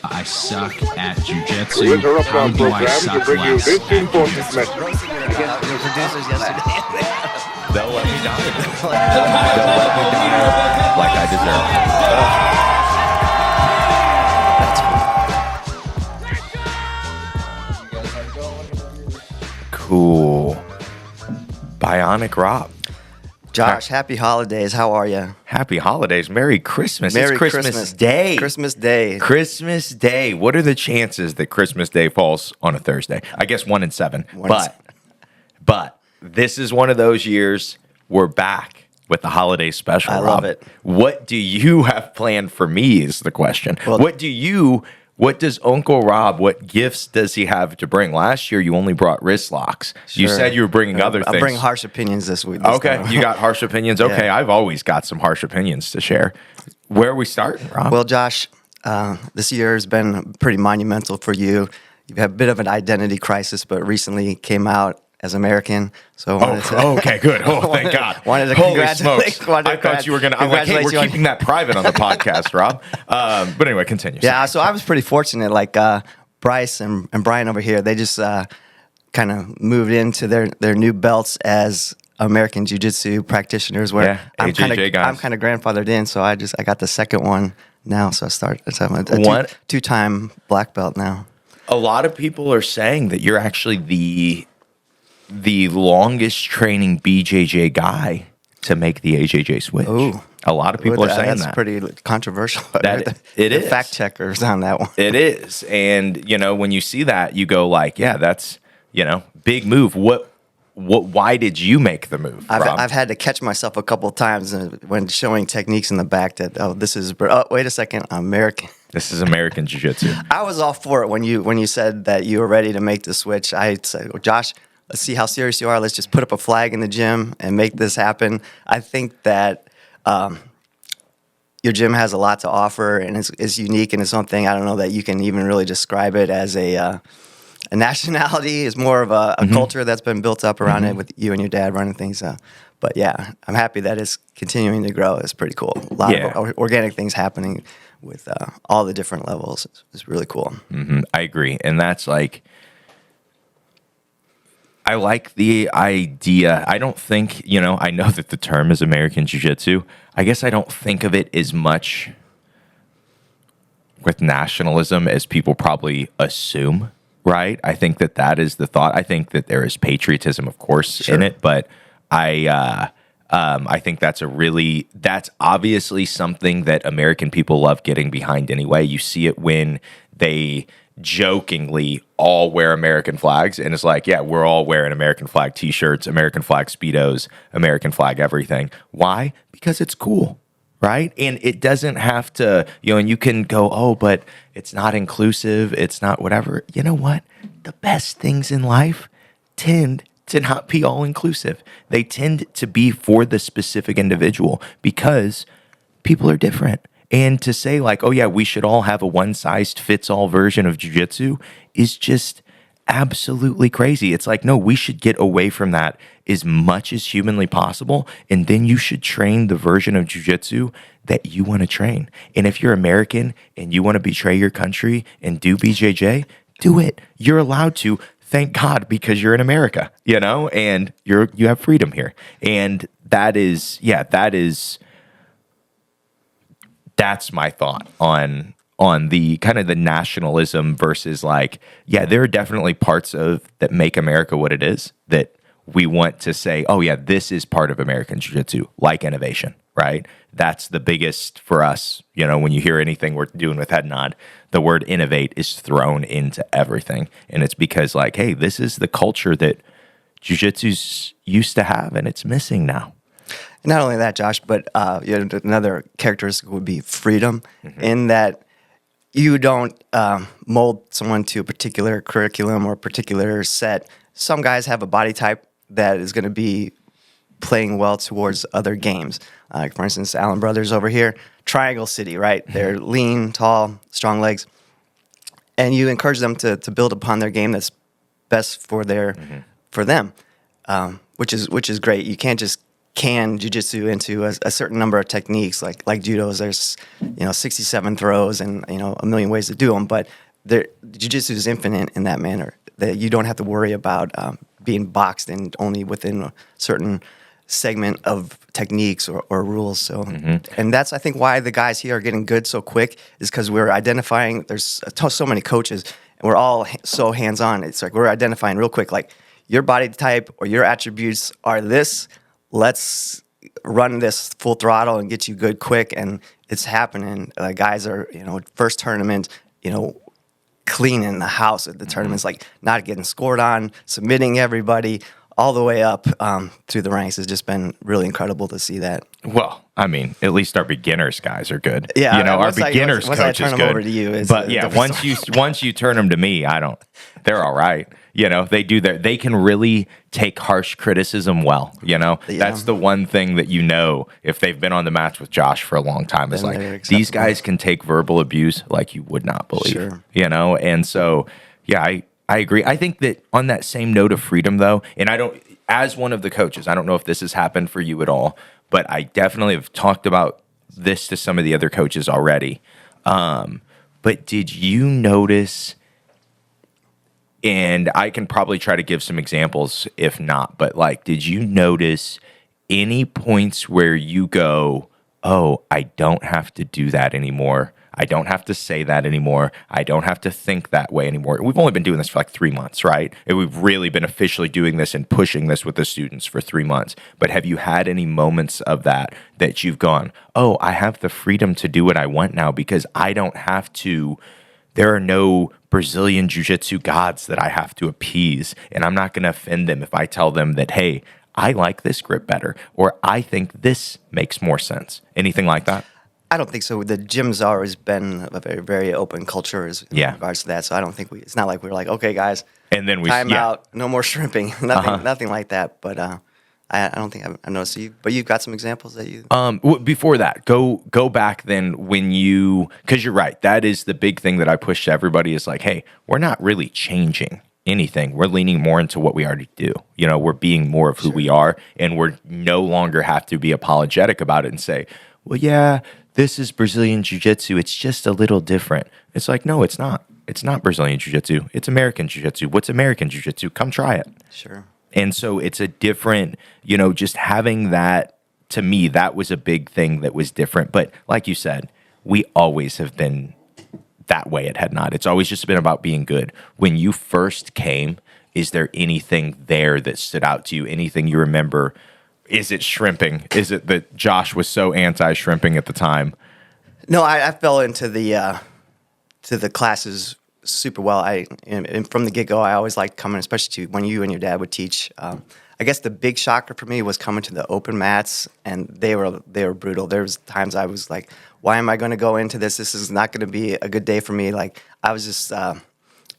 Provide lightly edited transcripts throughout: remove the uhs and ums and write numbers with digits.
I suck at jiu-jitsu. How do I suck less at jiu-jitsu? Your producers yesterday. They'll let me die. They'll let me die like I deserve. Cool. Bionic Rob. Josh, happy holidays. How are you? Happy holidays. Merry Christmas. Merry It's Christmas Day. Christmas Day. Christmas Day. What are the chances that Christmas Day falls on a Thursday? I guess 1 in 7. But this is one of those years we're back with the holiday special. I love it. What do you have planned for me is the question. Well, what does Uncle Rob, what gifts does he have to bring? Last year, you only brought wrist locks. Sure. You said you were bringing other things. I'll bring harsh opinions this week. Okay, you got harsh opinions. Okay, Yeah. I've always got some harsh opinions to share. Where are we starting, Rob? Well, Josh, this year has been pretty monumental for you. You've had a bit of an identity crisis, but recently came out as American. So I wanted to, okay, good. Oh, thank God. Wanted to Holy congratulate. smokes. I thought you were going to. I'm like, hey, we're keeping that private on the podcast, Rob. But anyway, continue. Yeah, so I was pretty fortunate. Like Bryce and Brian over here, they just kind of moved into their new belts as American Jiu-Jitsu practitioners. Where AJJ guys. I'm kind of grandfathered in, so I got the second one now. So I'm a two-time black belt now. A lot of people are saying that you're actually the longest training BJJ guy to make the AJJ switch. Ooh. A lot of people are saying that's that. pretty controversial. It is. Fact checkers on that one. It is. And, when you see that, you go like, yeah, that's, big move. Why did you make the move, Rob? I've had to catch myself a couple of times when showing techniques in the back that, wait a second, American. This is American Jiu-Jitsu. I was all for it when you said that you were ready to make the switch. I said, well, Josh, let's see how serious you are. Let's just put up a flag in the gym and make this happen. I think that your gym has a lot to offer and is unique in its own thing. I don't know that you can even really describe it as a nationality. It's more of a culture that's been built up around it with you and your dad running things. But yeah, I'm happy that it's continuing to grow. It's pretty cool. A lot of organic things happening with all the different levels. It's really cool. Mm-hmm. I agree. And that's like, I like the idea. I don't think, I know that the term is American Jiu-Jitsu. I guess I don't think of it as much with nationalism as people probably assume, right? I think that is the thought. I think that there is patriotism, of course, in it, but I think that's obviously something that American people love getting behind anyway. You see it when they jokingly all wear American flags, and it's like, yeah, we're all wearing American flag t-shirts, American flag Speedos, American flag everything. Why? Because it's cool, right? And it doesn't have to, and you can go, oh, but it's not inclusive, it's not whatever. You know what? The best things in life tend to not be all inclusive. They tend to be for the specific individual because people are different. And to say like, oh yeah, we should all have a one-size-fits-all version of jiu-jitsu is just absolutely crazy. It's like, no, we should get away from that as much as humanly possible. And then you should train the version of jiu-jitsu that you want to train. And if you're American and you want to betray your country and do BJJ, do it. You're allowed to. Thank God, because you're in America, and you have freedom here. And that's my thought on the kind of the nationalism versus like, yeah, there are definitely parts of that make America what it is that we want to say, oh yeah, this is part of American Jiu-Jitsu, like innovation, right? That's the biggest for us. When you hear anything we're doing with Head Nod, the word innovate is thrown into everything. And it's because like, hey, this is the culture that Jiu-Jitsu's used to have and it's missing now. Not only that, Josh, but another characteristic would be freedom, in that you don't mold someone to a particular curriculum or a particular set. Some guys have a body type that is going to be playing well towards other games. Like, for instance, Allen Brothers over here, Triangle City, right? They're lean, tall, strong legs. And you encourage them to build upon their game that's best for them, which is great. You can't just can jiu-jitsu into a certain number of techniques. Like judo's, there's 67 throws and a million ways to do them, but jiu-jitsu is infinite in that manner. That you don't have to worry about being boxed in only within a certain segment of techniques or rules. So, and that's I think why the guys here are getting good so quick is because we're identifying. There's so many coaches, and we're all so hands-on. It's like we're identifying real quick, like your body type or your attributes are this. Let's run this full throttle and get you good quick, and it's happening. Guys are first tournament, cleaning the house at the tournaments, like not getting scored on, submitting everybody all the way up through the ranks. Has just been really incredible to see that. Well, I mean, at least our beginners guys are good. Yeah, our beginners once coach I turn is them good. over to you, But yeah, once you turn them to me, they're all right. They do they can really take harsh criticism well. That's the one thing that if they've been on the mats with Josh for a long time is like these guys can take verbal abuse like you would not believe. Sure. And so yeah, I agree. I think that on that same note of freedom though, and as one of the coaches, I don't know if this has happened for you at all, but I definitely have talked about this to some of the other coaches already. But did you notice? And I can probably try to give some examples if not, but did you notice any points where you go, oh, I don't have to do that anymore. I don't have to say that anymore. I don't have to think that way anymore. We've only been doing this for 3 months, right? And we've really been officially doing this and pushing this with the students for 3 months. But have you had any moments of that you've gone, oh, I have the freedom to do what I want now because I don't have to. There are no Brazilian Jiu-Jitsu gods that I have to appease, and I'm not going to offend them if I tell them that, hey, I like this grip better, or I think this makes more sense. Anything like that? I don't think so. The gym's always been a very, very open culture in regards to that, so I don't think it's not like we're like, okay, guys, and then time out, no more shrimping, nothing like that, but I don't think I've noticed you, but you've got some examples that you. Before that, go back then because you're right. That is the big thing that I push to everybody is like, hey, we're not really changing anything. We're leaning more into what we already do. We're being more of who we are, and we're no longer have to be apologetic about it and say, well, yeah, this is Brazilian Jiu-Jitsu. It's just a little different. It's like, no, it's not. It's not Brazilian Jiu-Jitsu. It's American Jiu-Jitsu. What's American Jiu-Jitsu? Come try it. Sure. And so it's a different, just having that, to me, that was a big thing that was different. But like you said, we always have been that way at Head Nod. It's always just been about being good. When you first came, is there anything there that stood out to you? Anything you remember? Is it shrimping? Is it that Josh was so anti-shrimping at the time? No, I fell into the classes super well. And from the get-go, I always liked coming, especially when you and your dad would teach. I guess the big shocker for me was coming to the open mats, and they were brutal. There was times I was like, why am I going to go into this? This is not going to be a good day for me. Like, I was just,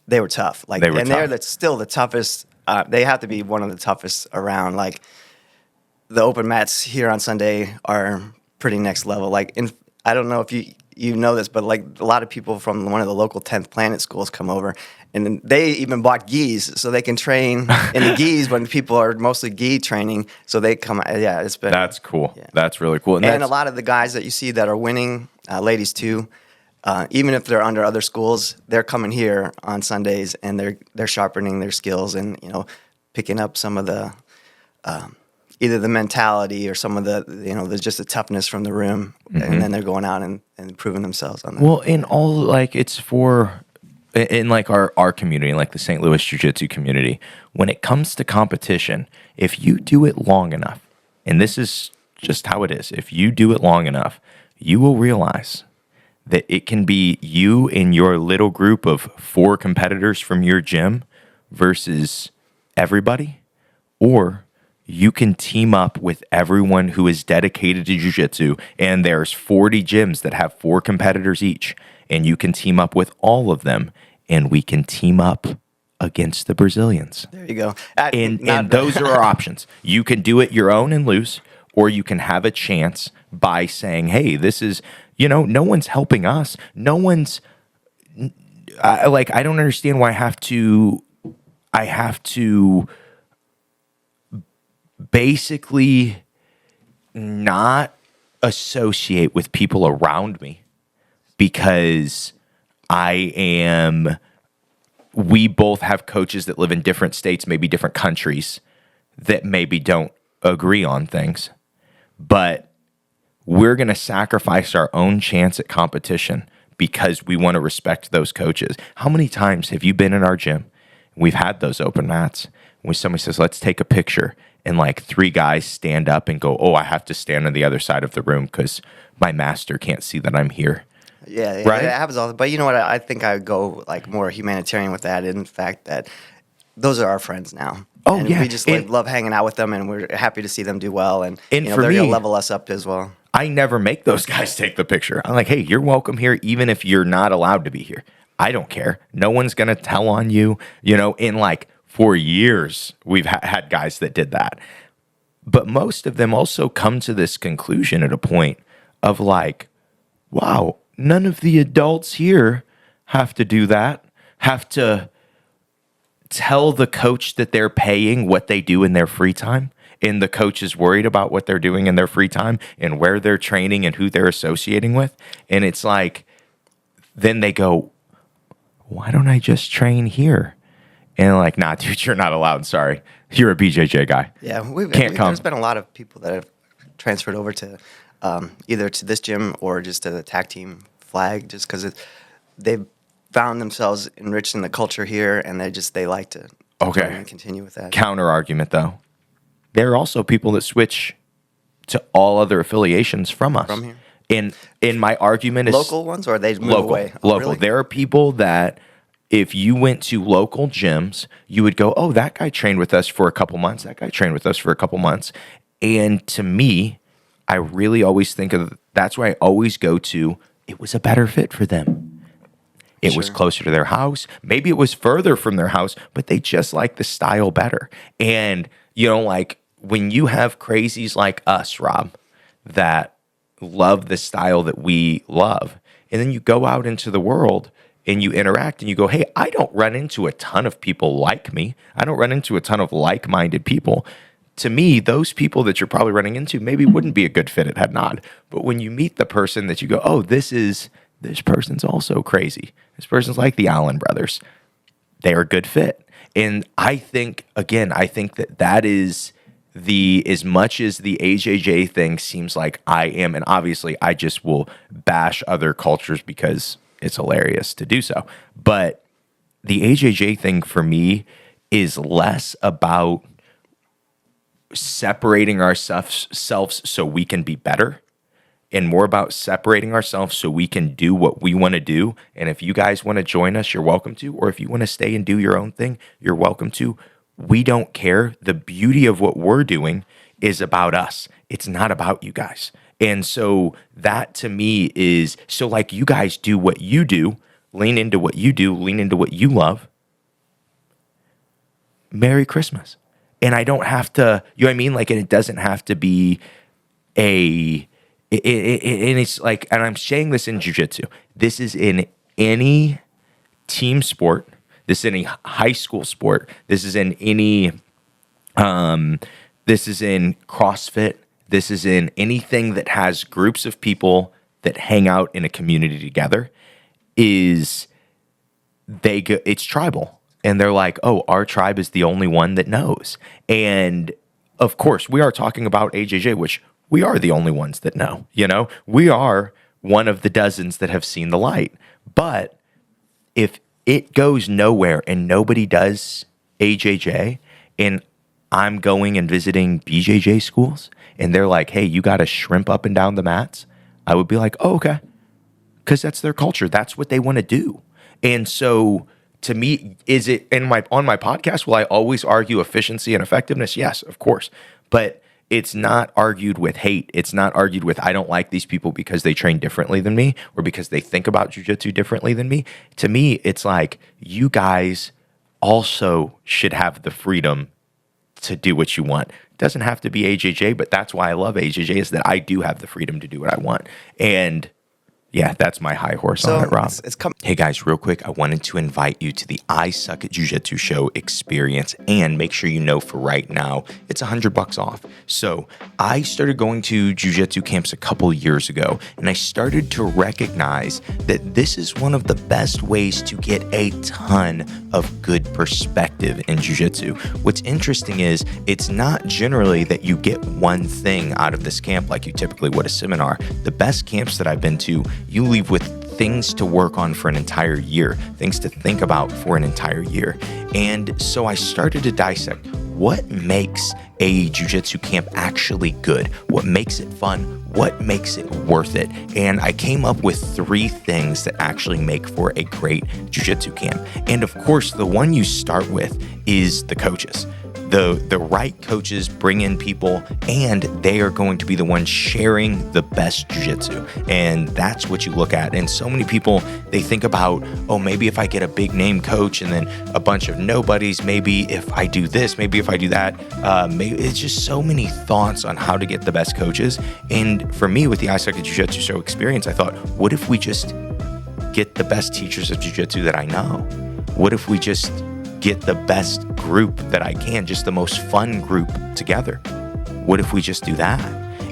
they were tough. They're still the toughest. They have to be one of the toughest around. Like, the open mats here on Sunday are pretty next level. I don't know if you know this, but a lot of people from one of the local 10th Planet schools come over, and they even bought gis so they can train in the gis when people are mostly gi training. So they come. Yeah, it's been. That's cool. Yeah. That's really cool. And a lot of the guys that you see that are winning, ladies too, even if they're under other schools, they're coming here on Sundays and they're sharpening their skills and picking up some of the. Either the mentality or some of the just the toughness from the room, and then they're going out and proving themselves on that. Well, in all it's for in our community, like the St. Louis Jiu-Jitsu community, when it comes to competition, if you do it long enough, and this is just how it is, if you do it long enough, you will realize that it can be you and your little group of 4 competitors from your gym versus everybody, or you can team up with everyone who is dedicated to jiu-jitsu, and there's 40 gyms that have 4 competitors each, and you can team up with all of them, and we can team up against the Brazilians. There you go. And those are our options. You can do it your own and lose, or you can have a chance by saying, hey, this is, no one's helping us. No one's, I don't understand why I have to basically not associate with people around me because we both have coaches that live in different states, maybe different countries, that maybe don't agree on things. But we're going to sacrifice our own chance at competition because we want to respect those coaches. How many times have you been in our gym? We've had those open mats when somebody says, let's take a picture, and like 3 guys stand up and go, oh, I have to stand on the other side of the room because my master can't see that I'm here. Yeah, Right? it happens all. But you know what? I think I would go like more humanitarian with that. In fact, that those are our friends now. Oh, and yeah. we just And- love hanging out with them, and we're happy to see them do well. And And you know, for they're gonna me- level us up as well. I never make those guys take the picture. I'm like, hey, you're welcome here, even if you're not allowed to be here. I don't care. No one's going to tell on you. You know, in like 4 years, we've had guys that did that. But most of them also come to this conclusion at a point of like, wow, none of the adults here have to do that, have to tell the coach that they're paying what they do in their free time. And the coach is worried about what they're doing in their free time and where they're training and who they're associating with. And it's like, then they go, why don't I just train here? And like, nah, dude, you're not allowed. Sorry. You're a BJJ guy. Yeah, Can't come. There's been a lot of people that have transferred over to either to this gym or just to the tag team flag, just because they've found themselves enriched in the culture here, and they like to Okay. join and continue with that. Counter argument, though. There are also people that switch to all other affiliations from us. From here? In my argument is Local ones, or they move local. away? Oh, Local. really? There are people that if you went to local gyms, you would go, oh, that guy trained with us for a couple months. That guy trained with us for a couple months. And to me, I really always think of that's where I always go to. It was a better fit for them. It was Sure. closer to their house. Maybe it was further from their house, but they just like the style better. And, you know, like when you have crazies like us, Rob, that love the style that we love, and then you go out into the world and you interact and you go, hey, I don't run into a ton of people like me. I don't run into a ton of like-minded people. To me, those people that you're probably running into maybe wouldn't be a good fit at Head Nod. But when you meet the person that you go, oh, this person's also crazy. This person's like the Allen brothers. They're a good fit. And I think that is as much as the AJJ thing seems like I am, and obviously I just will bash other cultures because it's hilarious to do so. But the AJJ thing for me is less about separating ourselves so we can be better, and more about separating ourselves so we can do what we want to do. And if you guys want to join us, you're welcome to. Or if you want to stay and do your own thing, you're welcome to. We don't care. The beauty of what we're doing is about us. It's not about you guys. And so that to me is, so like you guys do what you do, lean into what you do, lean into what you love. Merry Christmas. And I don't have to, you know what I mean? Like, and it doesn't have to be and it's like, and I'm saying this in jiu-jitsu, this is in any team sport, this is in any high school sport, this is in any, this is in CrossFit, this is in anything that has groups of people that hang out in a community together, it's tribal. And they're like, oh, our tribe is the only one that knows. And of course, we are talking about AJJ, which we are the only ones that know. You know, we are one of the dozens that have seen the light. But if it goes nowhere and nobody does AJJ, and I'm going and visiting BJJ schools, and they're like, hey, you got to shrimp up and down the mats, I would be like, oh, okay. Because that's their culture. That's what they want to do. And so to me, is it on my podcast, will I always argue efficiency and effectiveness? Yes, of course. But it's not argued with hate. It's not argued with, I don't like these people because they train differently than me or because they think about jiu-jitsu differently than me. To me, it's like, you guys also should have the freedom to do what you want. It doesn't have to be AJJ, but that's why I love AJJ, is that I do have the freedom to do what I want. And Yeah, that's my high horse on it, Rob. It's Hey guys, real quick, I wanted to invite you to the I Suck at Jiu-Jitsu show experience, and make sure you know for right now, it's $100 off. So I started going to jiu-jitsu camps a couple years ago, and I started to recognize that this is one of the best ways to get a ton of good perspective in jiu-jitsu. What's interesting is it's not generally that you get one thing out of this camp like you typically would a seminar. The best camps that I've been to, you leave with things to work on for an entire year, things to think about for an entire year. And so I started to dissect what makes a jiu-jitsu camp actually good, what makes it fun, what makes it worth it. And I came up with 3 things that actually make for a great jiu-jitsu camp. And of course, the one you start with is the coaches. The right coaches bring in people, and they are going to be the ones sharing the best jiu-jitsu. And that's what you look at. And so many people, they think about, oh, maybe if I get a big name coach and then a bunch of nobodies, maybe if I do this, maybe if I do that, maybe it's just so many thoughts on how to get the best coaches. And for me, with the I Suck at Jiu-Jitsu show experience, I thought, what if we just get the best teachers of jiu-jitsu that I know? What if we just get the best group that I can, just the most fun group together? What if we just do that?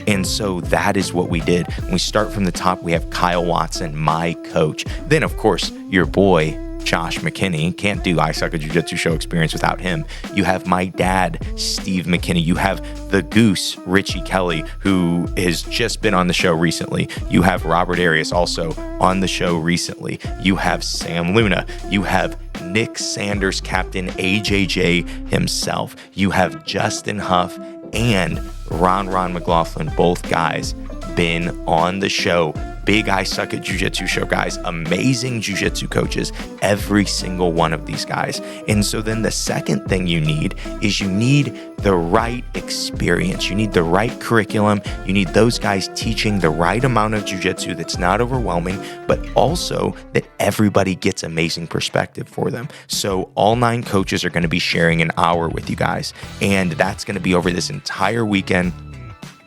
And so that is what we did. When we start from the top, we have Kyle Watson, my coach. Then, of course, your boy, Josh McKinney. Can't do I Suck at Jiu-Jitsu show experience without him. You have my dad, Steve McKinney. You have the Goose, Richie Kelly, who has just been on the show recently. You have Robert Arias, also on the show recently. You have Sam Luna. You have Nick Sanders, Captain AJJ himself. You have Justin Huff and Ron McLaughlin, both guys been on the show. Big I Suck at Jiu-Jitsu show guys, amazing jiu-jitsu coaches, every single one of these guys. And so then the second thing you need is you need the right experience. You need the right curriculum. You need those guys teaching the right amount of jiu-jitsu that's not overwhelming, but also that everybody gets amazing perspective for them. So all 9 coaches are going to be sharing an hour with you guys. And that's going to be over this entire weekend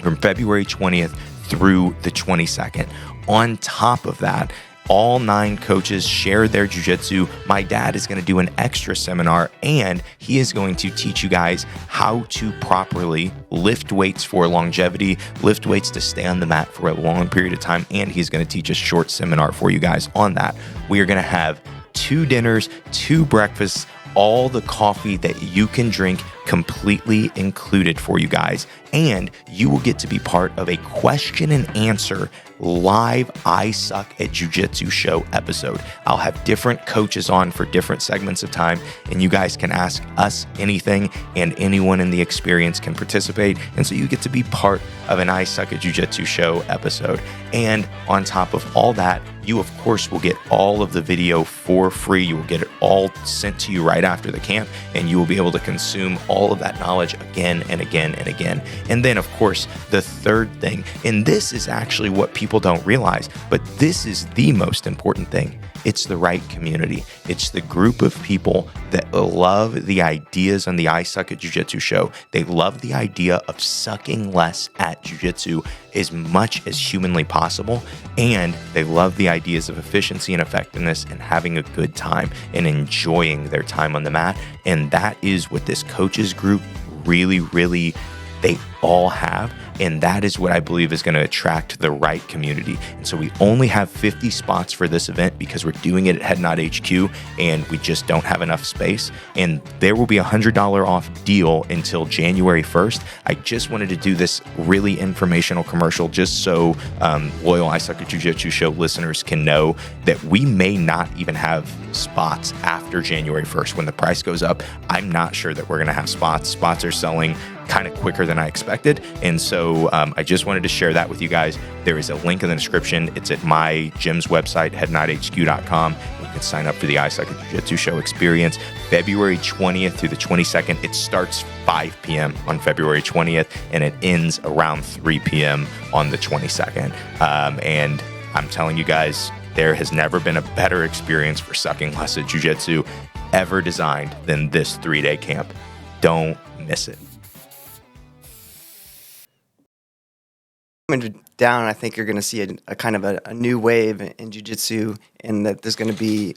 from February 20th through the 22nd. On top of that, all 9 coaches share their jiu-jitsu. My dad is going to do an extra seminar, and he is going to teach you guys how to properly lift weights for longevity, lift weights to stay on the mat for a long period of time, and he's going to teach a short seminar for you guys on that. We are going to have 2 dinners, 2 breakfasts, all the coffee that you can drink completely included for you guys. And you will get to be part of a question and answer live I Suck at Jiu-Jitsu show episode. I'll have different coaches on for different segments of time, and you guys can ask us anything, and anyone in the experience can participate. And so you get to be part of an I Suck at Jiu-Jitsu show episode. And on top of all that, you of course will get all of the video for free. You will get it all sent to you right after the camp, and you will be able to consume all of that knowledge again and again and again. And then of course, the third thing, and this is actually what people don't realize, but this is the most important thing. It's the right community. It's the group of people that love the ideas on the I Suck at Jiu-Jitsu show. They love the idea of sucking less at jiu-jitsu as much as humanly possible. And they love the ideas of efficiency and effectiveness and having a good time and enjoying their time on the mat. And that is what this coaches group really, they all have. And that is what I believe is going to attract the right community. And so we only have 50 spots for this event because we're doing it at Head Nod HQ and we just don't have enough space. And there will be a $100 off deal until January 1st. I just wanted to do this really informational commercial just so loyal I Suck at Jiu-Jitsu show listeners can know that we may not even have spots after January 1st. When the price goes up, I'm not sure that we're going to have spots. Spots are selling kind of quicker than I expected. And so I just wanted to share that with you guys. There is a link in the description. It's at my gym's website, headnodhq.com. You can sign up for the I Suck at Jiu-Jitsu show experience. February 20th through the 22nd. It starts 5 p.m. on February 20th and it ends around 3 p.m. on the 22nd. And I'm telling you guys, there has never been a better experience for sucking less at jiu-jitsu ever designed than this 3-day camp. Don't miss it. coming down, I think you're going to see a kind of a new wave in jiu-jitsu, and that there's going to be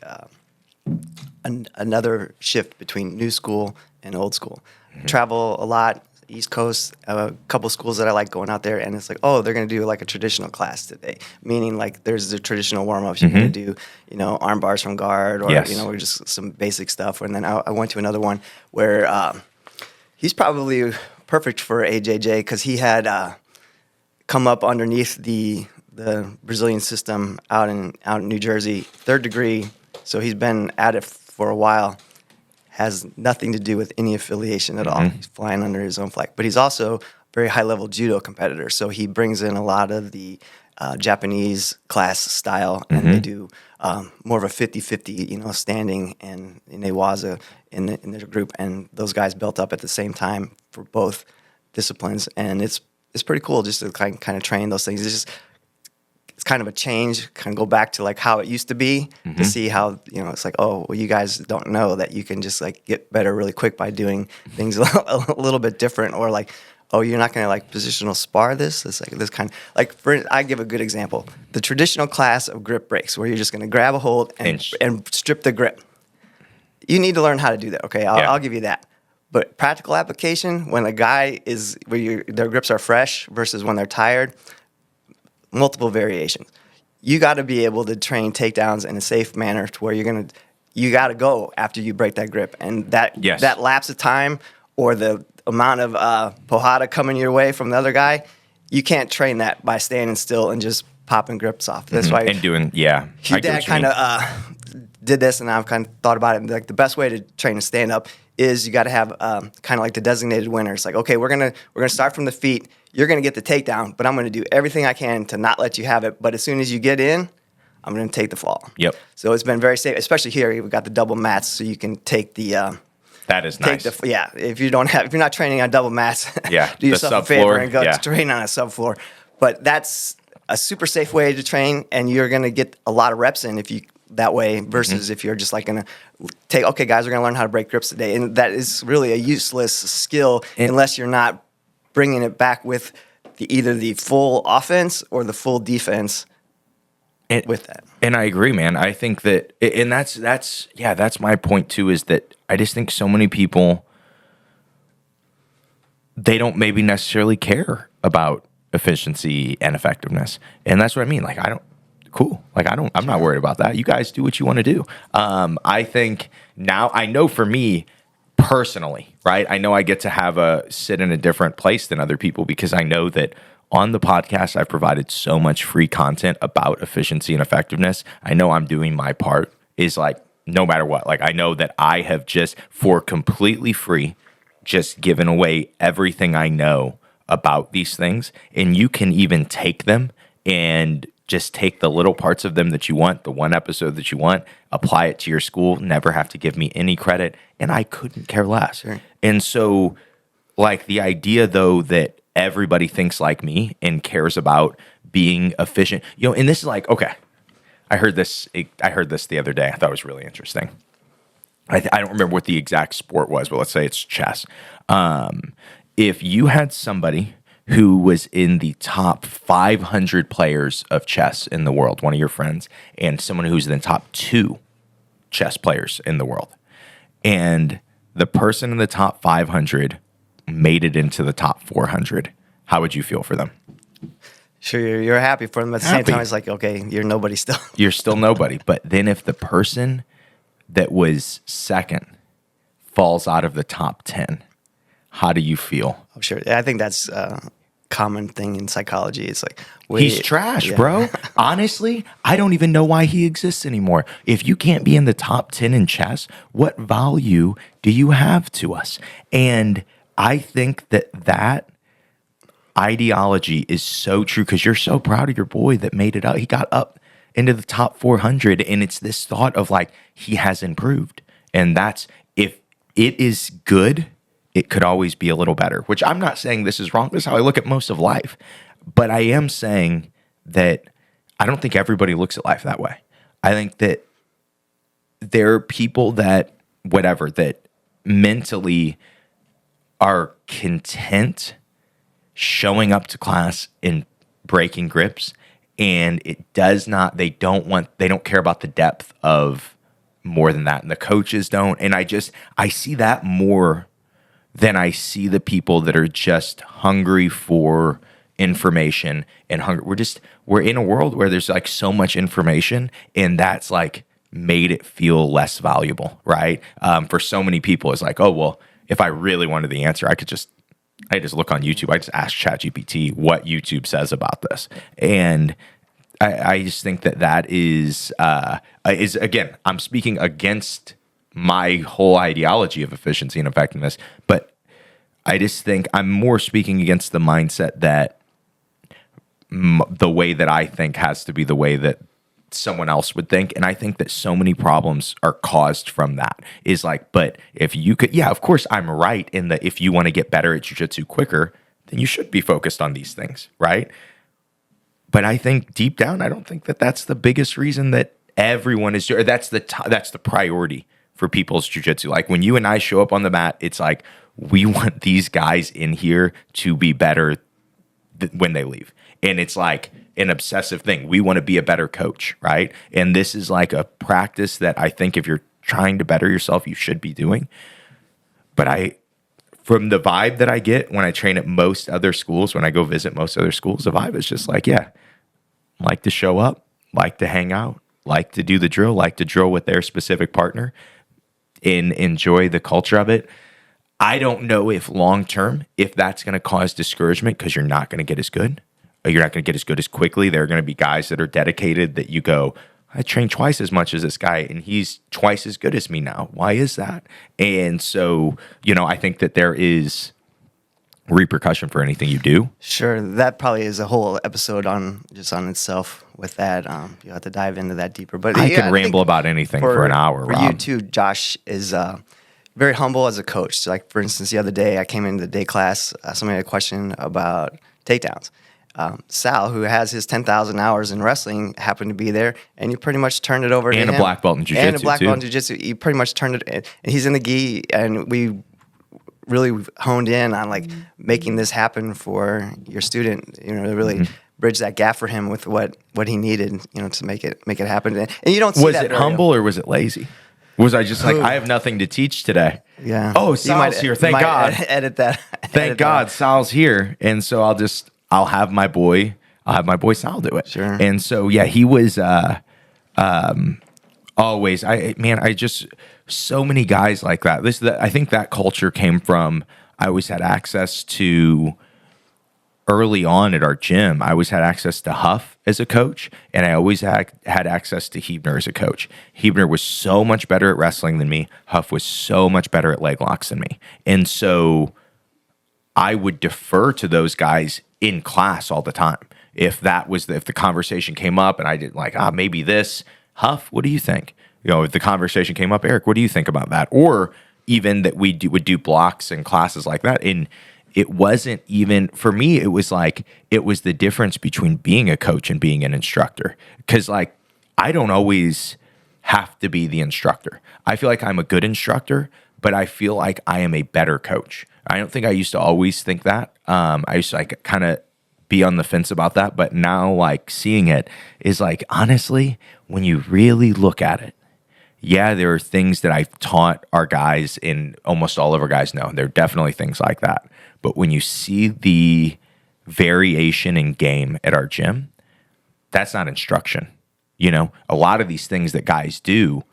another shift between new school and old school. Travel a lot, East Coast, a couple schools that I like going out there, and it's like, oh, they're going to do like a traditional class today, meaning like there's the traditional warm-ups. You're going to do, arm bars from guard, or, or just some basic stuff. And then I went to another one where he's probably perfect for AJJ because he had come up underneath the Brazilian system out in New Jersey, third degree. So he's been at it for a while. Has nothing to do with any affiliation at all. He's flying under his own flag. But he's also a very high-level judo competitor. So he brings in a lot of the Japanese class style, and they do more of a 50-50, standing and in Newaza in their group. And those guys built up at the same time for both disciplines. And it's pretty cool just to kind of train those things. It's kind of a change, kind of go back to like how it used to be to see how, it's like, oh, well, you guys don't know that you can just like get better really quick by doing things a little bit different, or like, oh, you're not going to like positional spar this. It's like this kind of like, I give a good example. The traditional class of grip breaks where you're just going to grab a hold and strip the grip. You need to learn how to do that. Okay. I'll give you that. But practical application, when a guy is, their grips are fresh versus when they're tired, multiple variations. You got to be able to train takedowns in a safe manner to where you got to go after you break that grip. And that lapse of time or the amount of pojada coming your way from the other guy, you can't train that by standing still and just popping grips off. That's why. And doing, your dad kind of did this, and I've kind of thought about it. Like the best way to train a stand up is you got to have kind of like the designated winner. It's like, okay, we're gonna start from the feet. You're gonna get the takedown, but I'm gonna do everything I can to not let you have it. But as soon as you get in, I'm gonna take the fall. Yep. So it's been very safe, especially here. We've got the double mats, so you can take the. That is nice. If you're not training on double mats, do yourself a favor and go train on a subfloor. But that's a super safe way to train, and you're gonna get a lot of reps in if you that way versus if you're just like gonna take. Okay, guys, we're gonna learn how to break grips today, and that is really a useless skill unless you're not bringing it back with either the full offense or the full defense with that. And I agree, man. I think that, and that's my point too, is that I just think so many people, they don't maybe necessarily care about efficiency and effectiveness. And that's what I mean. Like, I'm not worried about that. You guys do what you want to do. I think now, I know for me, personally, right? I know I get to sit in a different place than other people because I know that on the podcast, I've provided so much free content about efficiency and effectiveness. I know I'm doing my part is like, no matter what, like I know that I have just for completely free, just given away everything I know about these things. And you can even take them and just take the little parts of them that you want, the one episode that you want, apply it to your school, never have to give me any credit, and I couldn't care less. Sure. And so, like, the idea, though, that everybody thinks like me and cares about being efficient, and this is like, okay, I heard this the other day. I thought it was really interesting. I don't remember what the exact sport was, but let's say it's chess. If you had somebody who was in the top 500 players of chess in the world, one of your friends, and someone who's in the top 2 chess players in the world, and the person in the top 500 made it into the top 400, how would you feel for them? Sure, you're happy for them. At the same time, it's like, okay, you're nobody still. You're still nobody. But then if the person that was second falls out of the top 10, how do you feel? I'm sure. I think that's a common thing in psychology. It's like, he's trash, bro. Honestly, I don't even know why he exists anymore. If you can't be in the top 10 in chess, what value do you have to us? And I think that ideology is so true because you're so proud of your boy that made it out. He got up into the top 400, and it's this thought of like, he has improved. And that's, if it is good, it could always be a little better, which I'm not saying this is wrong. This is how I look at most of life. But I am saying that I don't think everybody looks at life that way. I think that there are people that mentally are content showing up to class and breaking grips, and it does not. They don't care about the depth of more than that, and the coaches don't. And I see that more than I see the people that are just hungry for information and hunger. We're in a world where there's like so much information, and that's like made it feel less valuable, right? For so many people, it's like, oh well, if I really wanted the answer, I just look on YouTube. I just ask ChatGPT what YouTube says about this, and I just think that is again, I'm speaking against my whole ideology of efficiency and effectiveness, but I just think I'm more speaking against the mindset that the way that I think has to be the way that someone else would think. And I think that so many problems are caused from that. Is like, but if you could, yeah, of course I'm right in that if you want to get better at jiu-jitsu quicker, then you should be focused on these things, right? But I think deep down, I don't think that that's the biggest reason that everyone is, or that's the priority for people's jiu-jitsu. Like when you and I show up on the mat, it's like, we want these guys in here to be better when they leave. And it's like an obsessive thing. We want to be a better coach, right? And this is like a practice that I think if you're trying to better yourself, you should be doing. But from the vibe that I get when I train at most other schools, when I go visit most other schools, the vibe is just like, yeah, like to show up, like to hang out, like to do the drill, like to drill with their specific partner, and enjoy the culture of it. I don't know if long-term, if that's going to cause discouragement because you're not going to get as good. Or you're not going to get as good as quickly. There are going to be guys that are dedicated that you go, I train twice as much as this guy, and he's twice as good as me now. Why is that? And so, I think that there is repercussion for anything you do. Sure. That probably is a whole episode on itself with that. You'll have to dive into that deeper. But I could ramble about anything for an hour, For Rob. you too, Josh is very humble as a coach. So like, for instance, the other day I came into the day class, somebody had a question about takedowns. Sal, who has his 10,000 hours in wrestling, happened to be there, and you pretty much turned it over to him. And a black belt in jiu-jitsu, And a black belt in jiu-jitsu. You pretty much turned it, and he's in the gi, and we really honed in on like making this happen for your student, to really bridge that gap for him with what he needed, to make it happen. And you don't see was that it humble or was it lazy? Was I just like, I have nothing to teach today? Yeah. Oh, Sal's here. Thank God. Edit that. Thank God Sal's here. And so I'll have my boy Sal do it. Sure. And so, yeah, he was always, so many guys like that. I think that culture came from, I always had access to, early on at our gym, I always had access to Huff as a coach, and I always had access to Hebner as a coach. Hebner was so much better at wrestling than me. Huff was so much better at leg locks than me. And so I would defer to those guys in class all the time. If the conversation came up and I did like, maybe this, Huff, what do you think? If the conversation came up, Eric, what do you think about that? Or even that we would do blocks and classes like that. And it wasn't even, for me, it was the difference between being a coach and being an instructor. Because like, I don't always have to be the instructor. I feel like I'm a good instructor, but I feel like I am a better coach. I don't think I used to always think that. I used to like kind of be on the fence about that, but now like seeing it is like, honestly, when you really look at it, yeah, there are things that I've taught our guys, and almost all of our guys know. There are definitely things like that. But when you see the variation in game at our gym, that's not instruction. A lot of these things that guys do,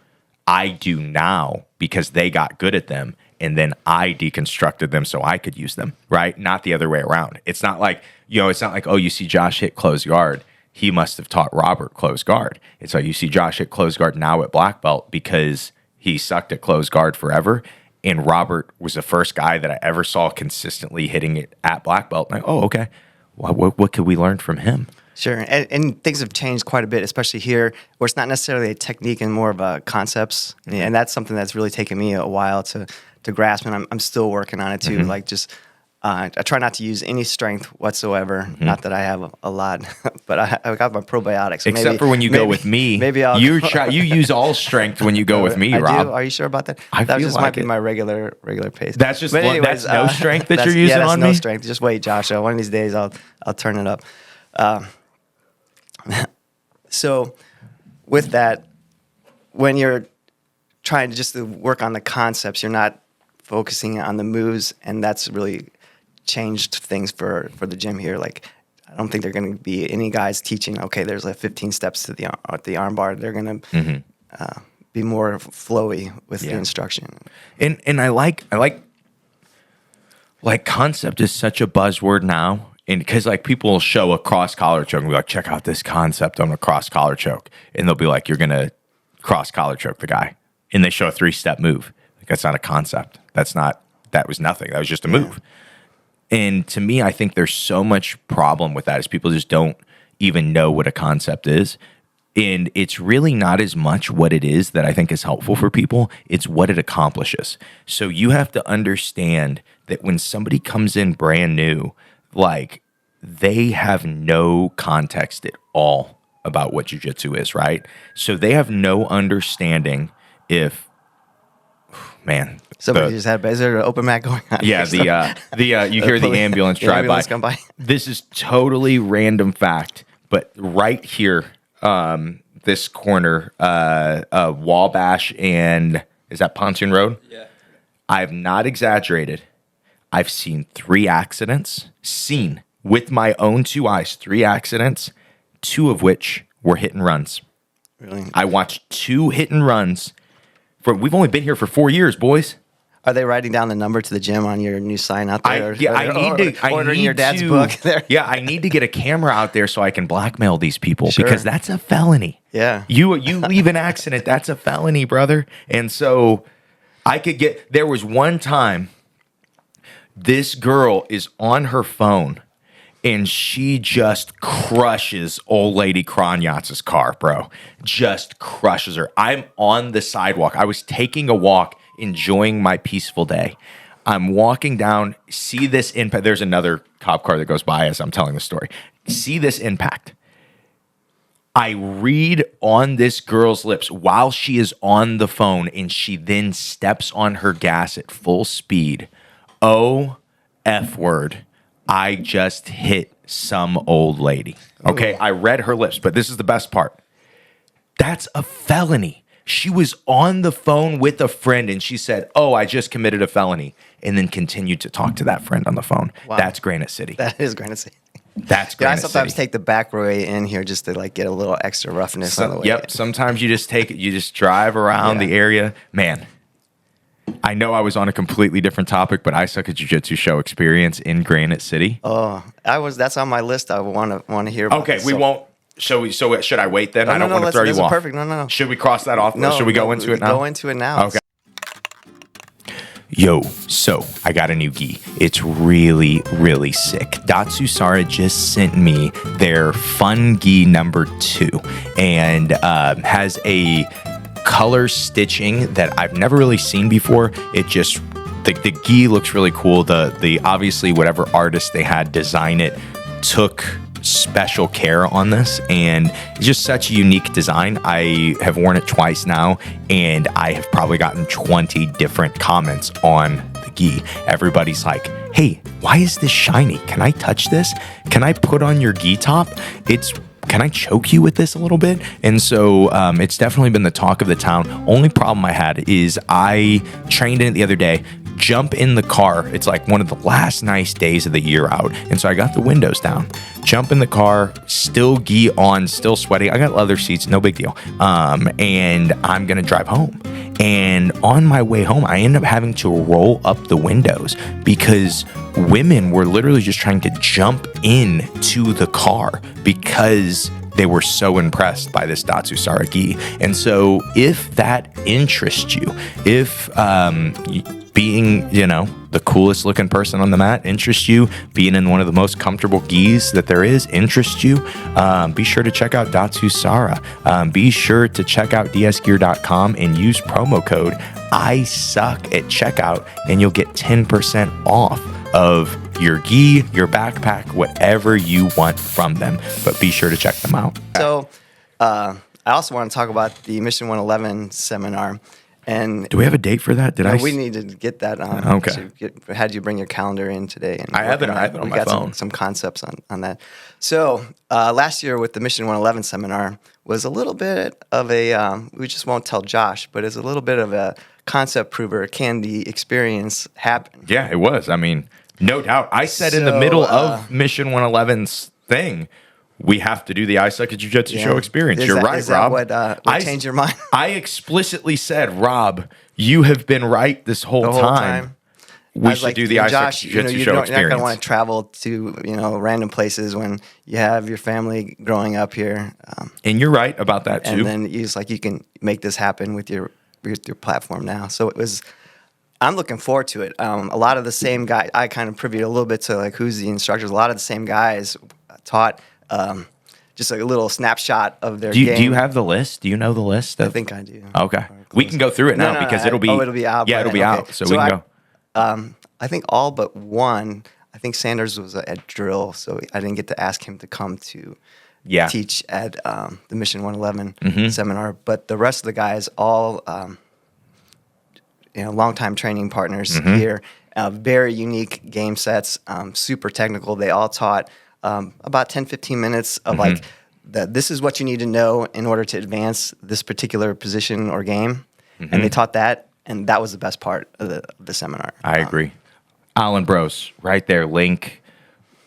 I do now because they got good at them, and then I deconstructed them so I could use them, right? Not the other way around. It's not like, oh, you see Josh hit close guard, he must have taught Robert close guard. It's like you see Josh hit close guard now at black belt because he sucked at close guard forever, and Robert was the first guy that I ever saw consistently hitting it at black belt. And okay, what could we learn from him? Sure, and things have changed quite a bit, especially here, where it's not necessarily a technique and more of a concepts, and that's something that's really taken me a while to grasp, and I'm still working on it too. Mm-hmm. Like just, I try not to use any strength whatsoever. Mm-hmm. Not that I have a lot, but I got my probiotics. Except for when you go with me, maybe I'll you use all strength when you go with me, Rob. Do? Are you sure about that? I that feel just like might be my regular pace. That's just anyways, that's no strength that you're using that's on me. No strength. Just wait, Josh. One of these days I'll turn it up. So with that, when you're trying to just to work on the concepts, you're not focusing on the moves, and that's really changed things for the gym here. Like, I don't think they're going to be any guys teaching, okay, there's like 15 steps to the arm bar. They're going to be more flowy with the instruction. And I like concept is such a buzzword now. And because like people will show a cross collar choke and be like, check out this concept on a cross collar choke. And they'll be like, you're going to cross collar choke the guy. And they show a 3-step move. Like, that's not a concept. That was nothing. That was just a move. And to me, I think there's so much problem with that is people just don't even know what a concept is. And it's really not as much what it is that I think is helpful for people. It's what it accomplishes. So you have to understand that when somebody comes in brand new, like, they have no context at all about what jiu-jitsu is, right? So they have no understanding if, man. Somebody just had, is there an open mat going on? Yeah, you hear the ambulance drive by. Come by. This is totally random fact, but right here, this corner, Wabash and, is that Pontoon Road? Yeah. I've not exaggerated. I've seen 3 accidents, with my own 2 eyes, 3 accidents, 2 of which were hit and runs. Really? I watched 2 hit and runs. We've only been here for 4 years, boys. Are they writing down the number to the gym on your new sign out there? I ordering need your dad's to, book there. Yeah, I need to get a camera out there so I can blackmail these people Sure. because that's a felony. Yeah. You leave an accident, that's a felony, brother. And so there was one time this girl is on her phone and she just crushes old lady Kronyatz's car, bro. Just crushes her. I'm on the sidewalk. I was taking a walk, enjoying my peaceful day. I'm walking down, see this impact. There's another cop car that goes by as I'm telling the story. See this impact. I read on this girl's lips while she is on the phone, and she then steps on her gas at full speed. Oh, F word. I just hit some old lady. Okay, I read her lips, but this is the best part. That's a felony. She was on the phone with a friend and she said, oh, I just committed a felony, and then continued to talk to that friend on the phone. Wow. That's Granite City. That is Granite City. That's Granite City. I sometimes City. take the back way in here just to like get a little extra roughness on the way. Yep, sometimes you just drive around the area. Man, I know I was on a completely different topic, but I suck at jiu-jitsu show experience in Granite City. Oh, that's on my list. I want to hear about. Okay, we won't. So should I wait then? I don't want to throw you off. Perfect. No. Should we cross that off? No. Should we go into it now? Go into it now. Okay. Yo, so I got a new gi. It's really, really sick. Datsusara just sent me their fun gi number 2 and has a color stitching that I've never really seen before. It just, the gi looks really cool. The obviously whatever artist they had design it took special care on this, and it's just such a unique design. I have worn it twice now, and I have probably gotten 20 different comments on the gi. Everybody's like, hey, why is this shiny? Can I touch this? Can I put on your gi top? Can I choke you with this a little bit? And so it's definitely been the talk of the town. Only problem I had is I trained in it the other day. Jump in the car. It's like one of the last nice days of the year out. And so I got the windows down. Jump in the car, still gi on, still sweaty. I got leather seats, no big deal. And I'm going to drive home. And on my way home, I end up having to roll up the windows because women were literally just trying to jump in to the car because they were so impressed by this Datsusara gi. And so if that interests you, if being, the coolest looking person on the mat interests you, being in one of the most comfortable gis that there is interests you, be sure to check out Datsusara. Be sure to check out dsgear.com and use promo code I suck at checkout, and you'll get 10% off of your gi, your backpack, whatever you want from them. But be sure to check them out. So I also want to talk about the Mission 111 seminar. And Do we have a date for that? we need to get that on. Okay. Had you bring your calendar in today? And I have it on my phone. Some concepts on that. So last year with the Mission 111 seminar was a little bit of a, we just won't tell Josh, but it's a little bit of a concept prover. Can the experience happen? Yeah, it was. I mean, no doubt. I said in the middle of Mission 111's thing, we have to do the I Suck at Jiu-Jitsu show experience. You're right, Rob. Is that what changed your mind? I explicitly said, Rob, you have been right this whole time. We should do the I Suck at Jiu-Jitsu show experience. You're not going to want to travel to random places when you have your family growing up here. And you're right about that too. And then you can make this happen with your platform now. So it was. I'm looking forward to it. A lot of the same guys. I kind of previewed a little bit to who's the instructors. A lot of the same guys taught. Just a little snapshot of their game. Do you have the list? Do you know the list? I think I do. Okay. We can go through it now because it'll be out. Yeah, it'll be out. So we can go. I think all but one. I think Sanders was at drill, so I didn't get to ask him to come to teach at the Mission 111 seminar. But the rest of the guys, all longtime training partners here, very unique game sets, super technical. They all taught about 10, 15 minutes of this is what you need to know in order to advance this particular position or game. And they taught that, and that was the best part of the seminar. I agree. Alan Bros, right there, link.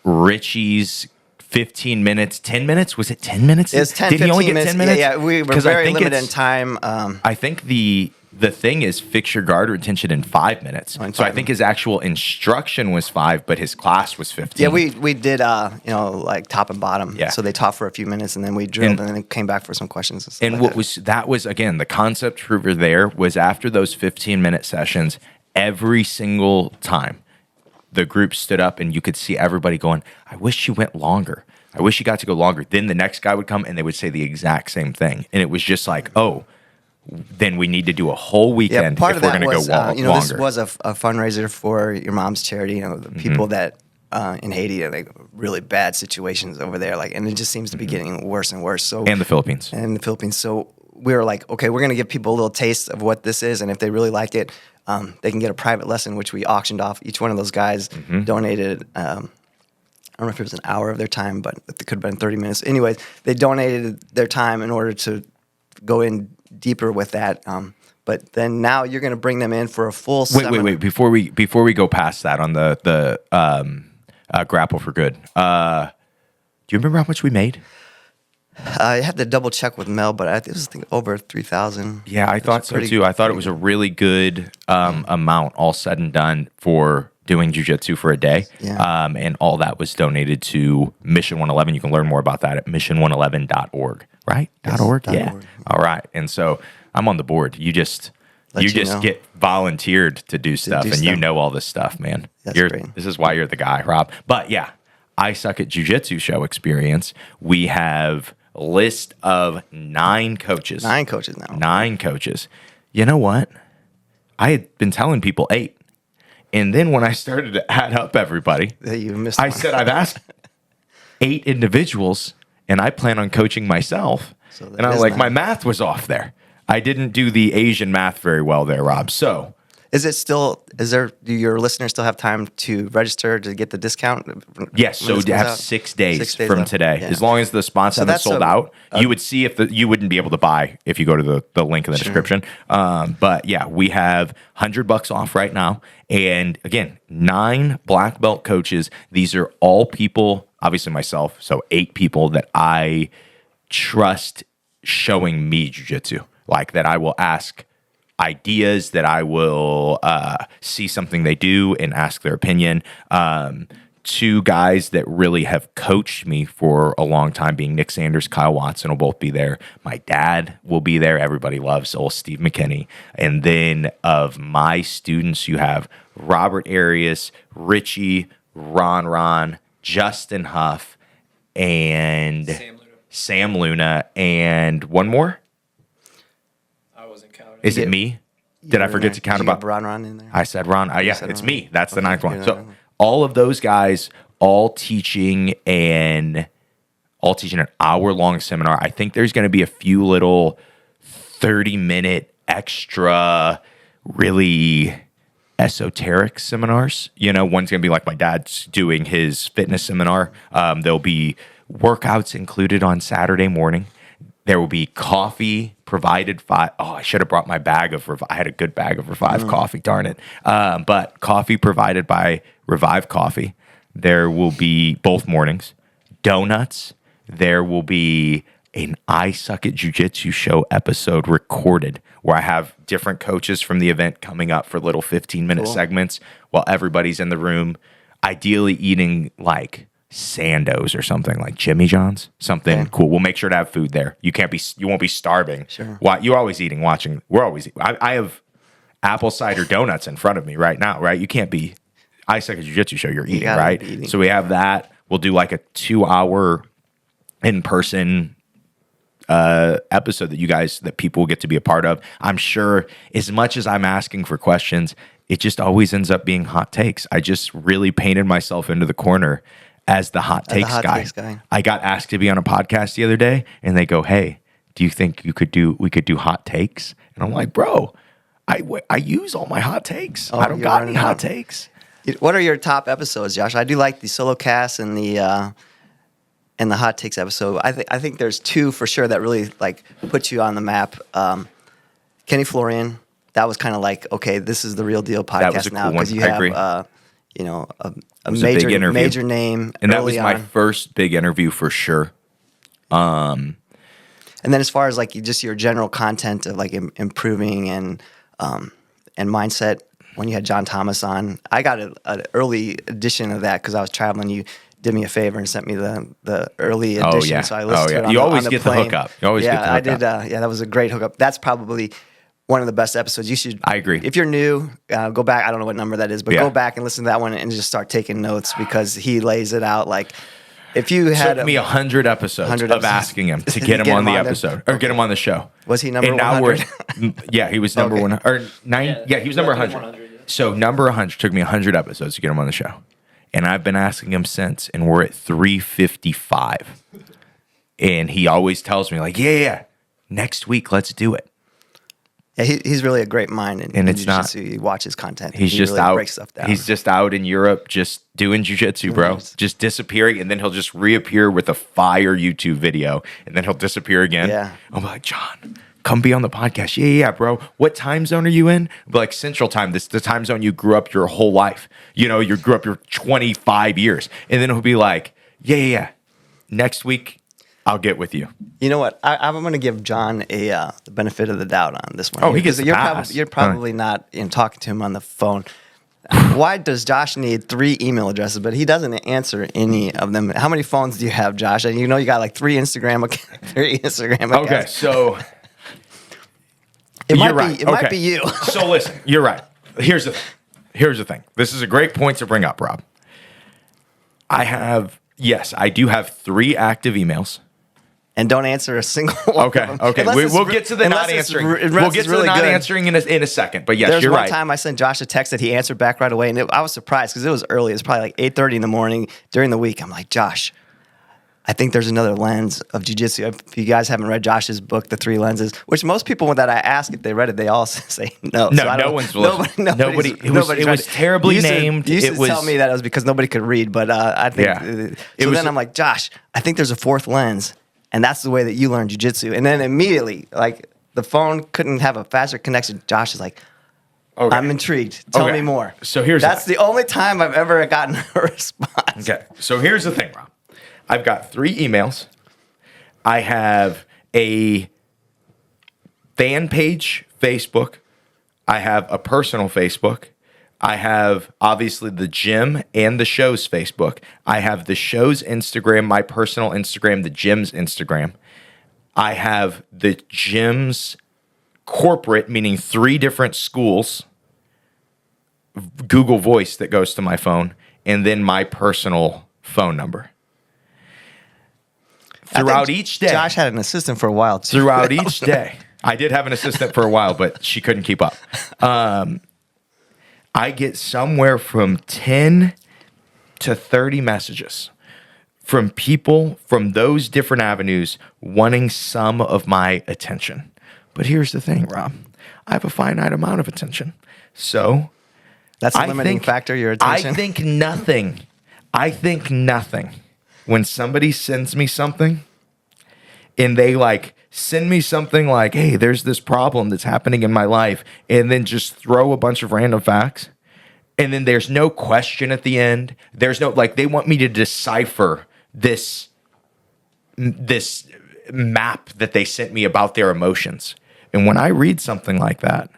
Richie's 15 minutes, 10 minutes? Was it 10 minutes? It was 10, Did 15 he only minutes. get 10 minutes? Yeah, we were very limited in time. I think the thing is fix your guard retention in 5 minutes. So I think his actual instruction was 5, but his class was 15. Yeah, we did, top and bottom. Yeah. So they taught for a few minutes, and then we drilled, and then came back for some questions. And that was, again, the concept prover there was after those 15-minute sessions, every single time the group stood up, and you could see everybody going, I wish you went longer. I wish you got to go longer. Then the next guy would come, and they would say the exact same thing. And it was just like, then we need to do a whole weekend if we're going to go longer. This was a fundraiser for your mom's charity. The people that in Haiti, really bad situations over there, and it just seems to be getting worse and worse. So and the Philippines. So we were like, okay, we're going to give people a little taste of what this is, and if they really like it, they can get a private lesson, which we auctioned off. Each one of those guys donated. I don't know if it was an hour of their time, but it could have been 30 minutes. Anyways, they donated their time in order to go in deeper with that. But then now you're going to bring them in for a full seminar. Wait. Before we go past that on the Grapple for Good, do you remember how much we made? I had to double check with Mel, but it was over 3,000. Yeah, I thought so too. I thought it was a really good amount, all said and done, for doing jiu-jitsu for a day. Yeah. And all that was donated to Mission 111. You can learn more about that at mission111.org, right? Yes, .org? Yeah. .org. All right. And so I'm on the board. You just get volunteered to do stuff, and you know all this stuff, man. That's great. This is why you're the guy, Rob. But yeah, I Suck at Jiu-Jitsu show experience. We have a list of 9 coaches. 9 coaches now. 9 coaches. You know what? I had been telling people 8. And then when I started to add up everybody, I said I've asked 8 individuals, and I plan on coaching myself. And I was like, 9. My math was off there. I didn't do the Asian math very well there, Rob. So do your listeners still have time to register to get the discount? Yes, so you have 6 days from today. Yeah. As long as the spots haven't sold out, you would see if you wouldn't be able to buy if you go to the link in the description. But yeah, we have $100 off right now. And again, 9 black belt coaches. These are all people, obviously myself, so 8 people that I trust showing me jiu-jitsu. Like that I will ask ideas, that I will see something they do and ask their opinion. 2 guys that really have coached me for a long time, being Nick Sanders, Kyle Watson will both be there. My dad will be there. Everybody loves old Steve McKinney. And then of my students, you have Robert Arias, Richie, Ron, Justin Huff, and Sam Luna, and one more? Is it me? Did I forget to count about Ron in there? I said Ron. Yeah, it's me. That's the 9th one. So all of those guys, all teaching an hour-long seminar. I think there's going to be a few little 30-minute extra, really esoteric seminars. You know, one's going to be like my dad's doing his fitness seminar. There'll be workouts included on Saturday morning. There will be coffee provided by, I should have brought my bag of, I had a good bag of Revive coffee, darn it. But coffee provided by Revive Coffee. There will be both mornings, donuts. There will be an I Suck at Jiu-Jitsu show episode recorded where I have different coaches from the event coming up for little 15-minute segments while everybody's in the room, ideally eating like Sandos or something, like Jimmy John's, something cool. We'll make sure to have food there. You won't be starving. Sure. You're always eating, watching. I have apple cider donuts in front of me right now, right? You can't be, I Suck at Jiu-Jitsu show, you're eating, right? Eating. So we have that. We'll do like a 2-hour in-person episode that people will get to be a part of. I'm sure as much as I'm asking for questions, it just always ends up being hot takes. I just really painted myself into the corner as the hot takes guy. I got asked to be on a podcast the other day, and they go, "Hey, do you think we could do hot takes?" And I'm like, "Bro, I use all my hot takes. I don't got any hot takes." What are your top episodes, Josh? I do like the solo cast and the hot takes episode. I think there's two for sure that really like put you on the map. Kenny Florian, that was kind of like, okay, this is the real deal podcast now because you have a major name, and that was my first big interview for sure. And then as far as like just your general content of like improving and mindset, when you had John Thomas on, I got an early edition of that because I was traveling. You did me a favor and sent me the early edition. Oh yeah, so I listened to it on you always the get plane. the hookup. You always get the hookup. I did. That was a great hookup. That's probably one of the best episodes. You should. I agree. If you're new, go back. I don't know what number that is, but go back and listen to that one and just start taking notes because he lays it out like. If you had took me 100 episodes of asking him to get him on the episode or get him on the show. Was he number 100? Yeah, he was number 1 or 9. Yeah, he was number 100. So number 100 took me 100 episodes to get him on the show, and I've been asking him since, and we're at 355. And he always tells me like, yeah, next week let's do it. Yeah, he's really a great mind, and it's not. He watches content. He's just really out. Breaks stuff down. He's just out in Europe, just doing jiu-jitsu, bro. Just disappearing, and then he'll just reappear with a fire YouTube video, and then he'll disappear again. Yeah. I'm like, John, come be on the podcast. Yeah, bro. What time zone are you in? Like Central Time. This is the time zone you grew up your whole life. You know, you grew up your 25 years, and then he'll be like, yeah. Next week, I'll get with you. You know what? I'm going to give John the benefit of the doubt on this one. Oh, he gets the pass. You're probably not talking to him on the phone. Why does Josh need 3 email addresses, but he doesn't answer any of them? How many phones do you have, Josh? And you know you got like 3 Instagram accounts. Okay, so it might be you. So listen, you're right. Here's the thing. This is a great point to bring up, Rob. I do have 3 active emails. And don't answer a single one. Okay. We'll get to the not answering. We'll get to the not answering in a second. But yes, you're right. There's one time I sent Josh a text that he answered back right away, and I was surprised because it was early. It was probably like 8:30 in the morning during the week. I'm like, Josh, I think there's another lens of jiu-jitsu. If you guys haven't read Josh's book, The 3 Lenses, which most people that I ask if they read it, they all say no. No one's nobody. It was terribly named. You used to tell me that it was because nobody could read, but I think. Then I'm like, Josh, I think there's a 4th lens. And that's the way that you learn jiu-jitsu. And then immediately, like, the phone couldn't have a faster connection. Josh is like, I'm intrigued. Tell me more. So that's the only time I've ever gotten a response. Okay. So here's the thing, Rob. I've got 3 emails. I have a fan page Facebook. I have a personal Facebook. I have, obviously, the gym and the show's Facebook. I have the show's Instagram, my personal Instagram, the gym's Instagram. I have the gym's corporate, meaning 3 different schools, Google Voice that goes to my phone, and then my personal phone number. Throughout each day. Josh had an assistant for a while, too. Throughout each day. I did have an assistant for a while, but she couldn't keep up. I get somewhere from 10 to 30 messages from people from those different avenues wanting some of my attention. But here's the thing, Rob. I have a finite amount of attention. So That's a limiting factor, your attention? I think nothing. When somebody sends me something and they like send me something like, hey, there's this problem that's happening in my life, and then just throw a bunch of random facts, and then there's no question at the end. There's no, like, they want me to decipher this map that they sent me about their emotions. And when I read something like that,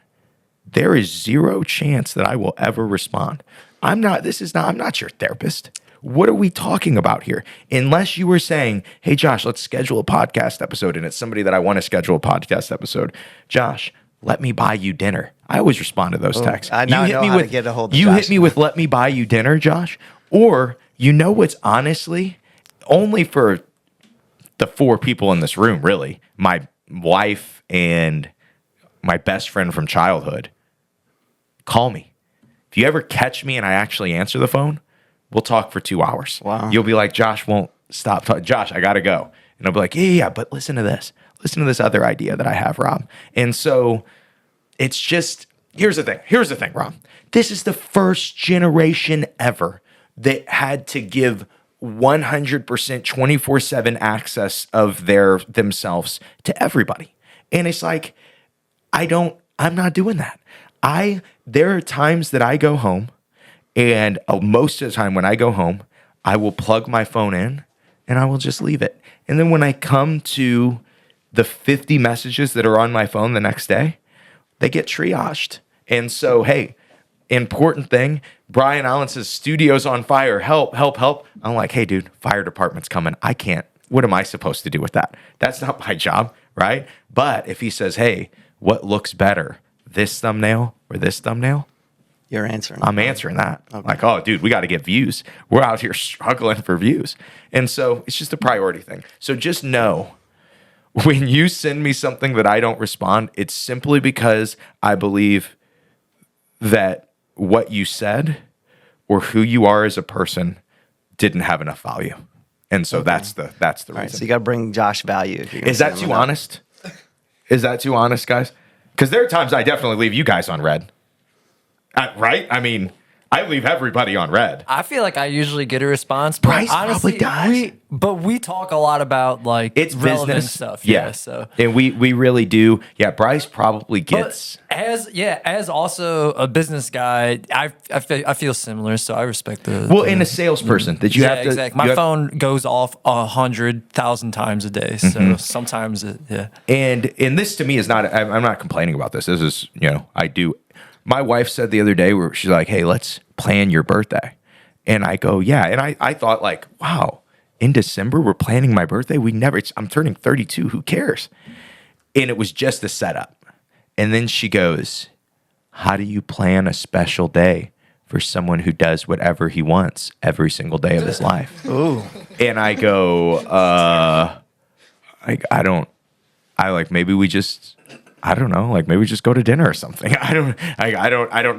there is zero chance that I will ever respond. I'm not your therapist. What are we talking about here? Unless you were saying, hey, Josh, let's schedule a podcast episode, and it's somebody that I want to schedule a podcast episode. Josh, let me buy you dinner. I always respond to those texts. I now know how to get a hold of You Josh. hit me with, let me buy you dinner, Josh. Or, you know what's honestly, only for the 4 people in this room, really, my wife and my best friend from childhood, call me. If you ever catch me and I actually answer the phone, we'll talk for 2 hours. Wow. You'll be like, Josh won't stop talking. Josh, I got to go. And I'll be like, yeah, but listen to this. Listen to this other idea that I have, Rob. And so it's just, here's the thing, Rob. This is the first generation ever that had to give 100% 24/7 access of themselves to everybody. And it's like, I'm not doing that. There are times that I go home, and most of the time when I go home, I will plug my phone in and I will just leave it. And then when I come to the 50 messages that are on my phone the next day, they get triaged. And so, hey, important thing, Brian Allen says, studio's on fire, help. I'm like, hey, dude, fire department's coming. I can't. What am I supposed to do with that? That's not my job, right? But if he says, hey, what looks better, this thumbnail or this thumbnail? You're answering. I'm answering that. Okay. Like, oh, dude, we got to get views. We're out here struggling for views. And so it's just a priority thing. So just know, when you send me something that I don't respond, it's simply because I believe that what you said or who you are as a person didn't have enough value. And so that's the reason. Right, so you got to bring Josh value. If you're Is that too honest? Is that too honest, guys? Because there are times I definitely leave you guys on red. Right? I mean, I leave everybody on red. I feel like I usually get a response. Bryce honestly, probably does. we talk a lot about like it's relevant business stuff. Yeah. So and we really do. Yeah, Bryce probably gets. But as also a business guy, I feel similar. So I respect the. Well, and a salesperson that you have to. Exactly. My phone goes off 100,000 times a day. So sometimes And this to me is not. I'm not complaining about this. This is I do. My wife said the other day where she's like, hey, let's plan your birthday. And I go, yeah. And I thought like, wow, in December, we're planning my birthday. I'm turning 32. Who cares? And it was just a setup. And then she goes, how do you plan a special day for someone who does whatever he wants every single day of his life? Ooh. And I go, maybe we just, I don't know, like maybe just go to dinner or something. I don't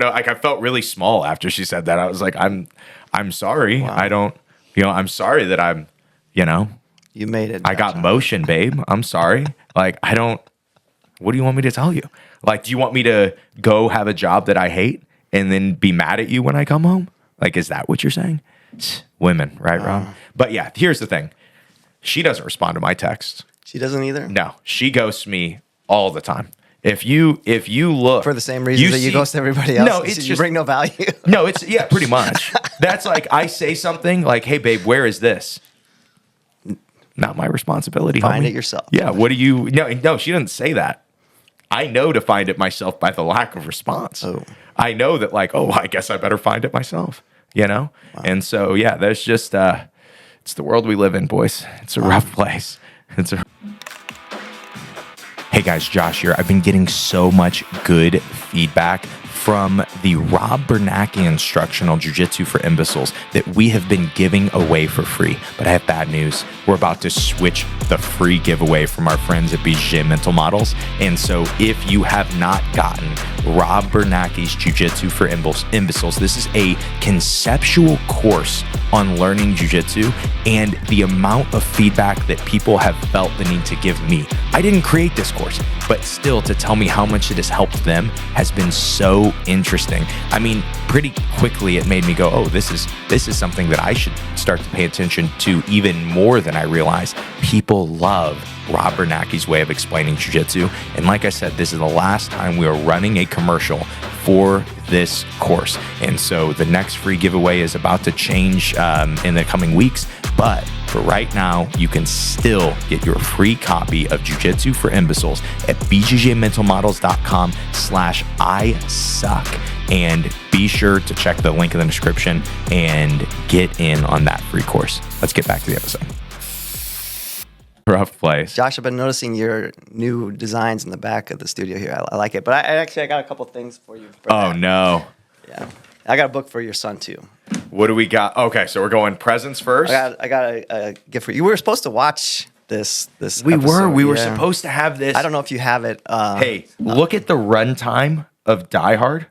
know. Like I felt really small after she said that. I was like, I'm sorry. Wow. I'm sorry that I'm, you made it. I got motion, babe. I'm sorry. Like, what do you want me to tell you? Like, do you want me to go have a job that I hate and then be mad at you when I come home? Like, is that what you're saying? Women, right, Rob? But yeah, here's the thing. She doesn't respond to my texts. She doesn't either? No, she ghosts me all the time. If you look for the same reason that you ghost everybody else, no, it's you bring no value. No, it's pretty much. That's like I say something like, "Hey, babe, where is this?" Not my responsibility. Find homie. it yourself. Yeah. What do you? No, she doesn't say that. I know to find it myself by the lack of response. Oh. I know that like, I guess I better find it myself. Wow. And so yeah, that's just it's the world we live in, boys. It's a rough place. Hey guys, Josh here. I've been getting so much good feedback from the Rob Bernanke Instructional Jiu-Jitsu for Imbeciles that we have been giving away for free. But I have bad news. We're about to switch the free giveaway from our friends at AJJ Mental Models. And so if you have not gotten Rob Bernacki's Jiu-Jitsu for Imbeciles. This is a conceptual course on learning jiu-jitsu, and the amount of feedback that people have felt the need to give me. I didn't create this course, but still to tell me how much it has helped them has been so interesting. I mean, pretty quickly it made me go, oh, this is something that I should start to pay attention to even more than I realized. People love Rob Bernacki's way of explaining jiu-jitsu. And like I said, this is the last time we are running a commercial for this course. And so the next free giveaway is about to change in the coming weeks. But for right now, you can still get your free copy of Jiu-Jitsu for Imbeciles at bjjmentalmodels.com/I-suck. And be sure to check the link in the description and get in on that free course. Let's get back to the episode. Rough place. Josh, I've been noticing your new designs in the back of the studio here. I like it. But I got a couple things for you. Oh, no. Yeah. I got a book for your son, too. What do we got? Okay, so we're going presents first. I got a gift for you. We were supposed to watch this We episode. were supposed to have this. I don't know if you have it. Hey, look at the runtime of Die Hard.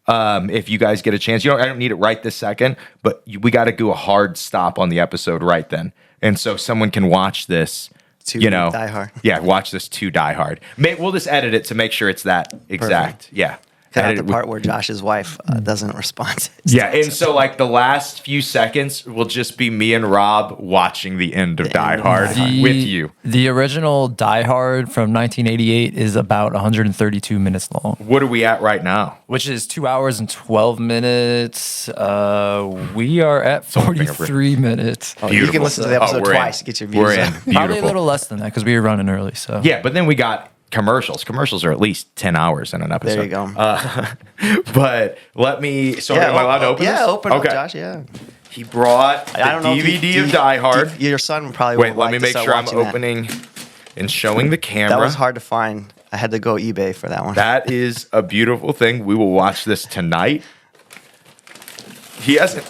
If you guys get a chance, I don't need it right this second, but we got to do a hard stop on the episode right then. And so someone can watch this, Die Hard. Yeah, watch this to Die Hard. We'll just edit it to make sure it's that exact. Perfect. Yeah. Cut out the part where Josh's wife doesn't respond. Yeah, and so like the last few seconds will just be me and Rob watching the end of Die Hard with you. The original Die Hard from 1988 is about 132 minutes long. What are we at right now? Which is 2 hours and 12 minutes. We are at 43 minutes. Oh, you can listen to the episode twice to get your views. We're in. Probably a little less than that because we were running early. So yeah, but then we got commercials. Commercials are at least 10 hours in an episode. There you go. But let me. So am I allowed to open this? Yeah, open up, Josh. Yeah. He brought the DVD of Die Hard. Your son probably Wait, won't let like me to make start sure I'm watching that. opening and showing the camera. That was hard to find. I had to go eBay for that one. That is a beautiful thing. We will watch this tonight. He hasn't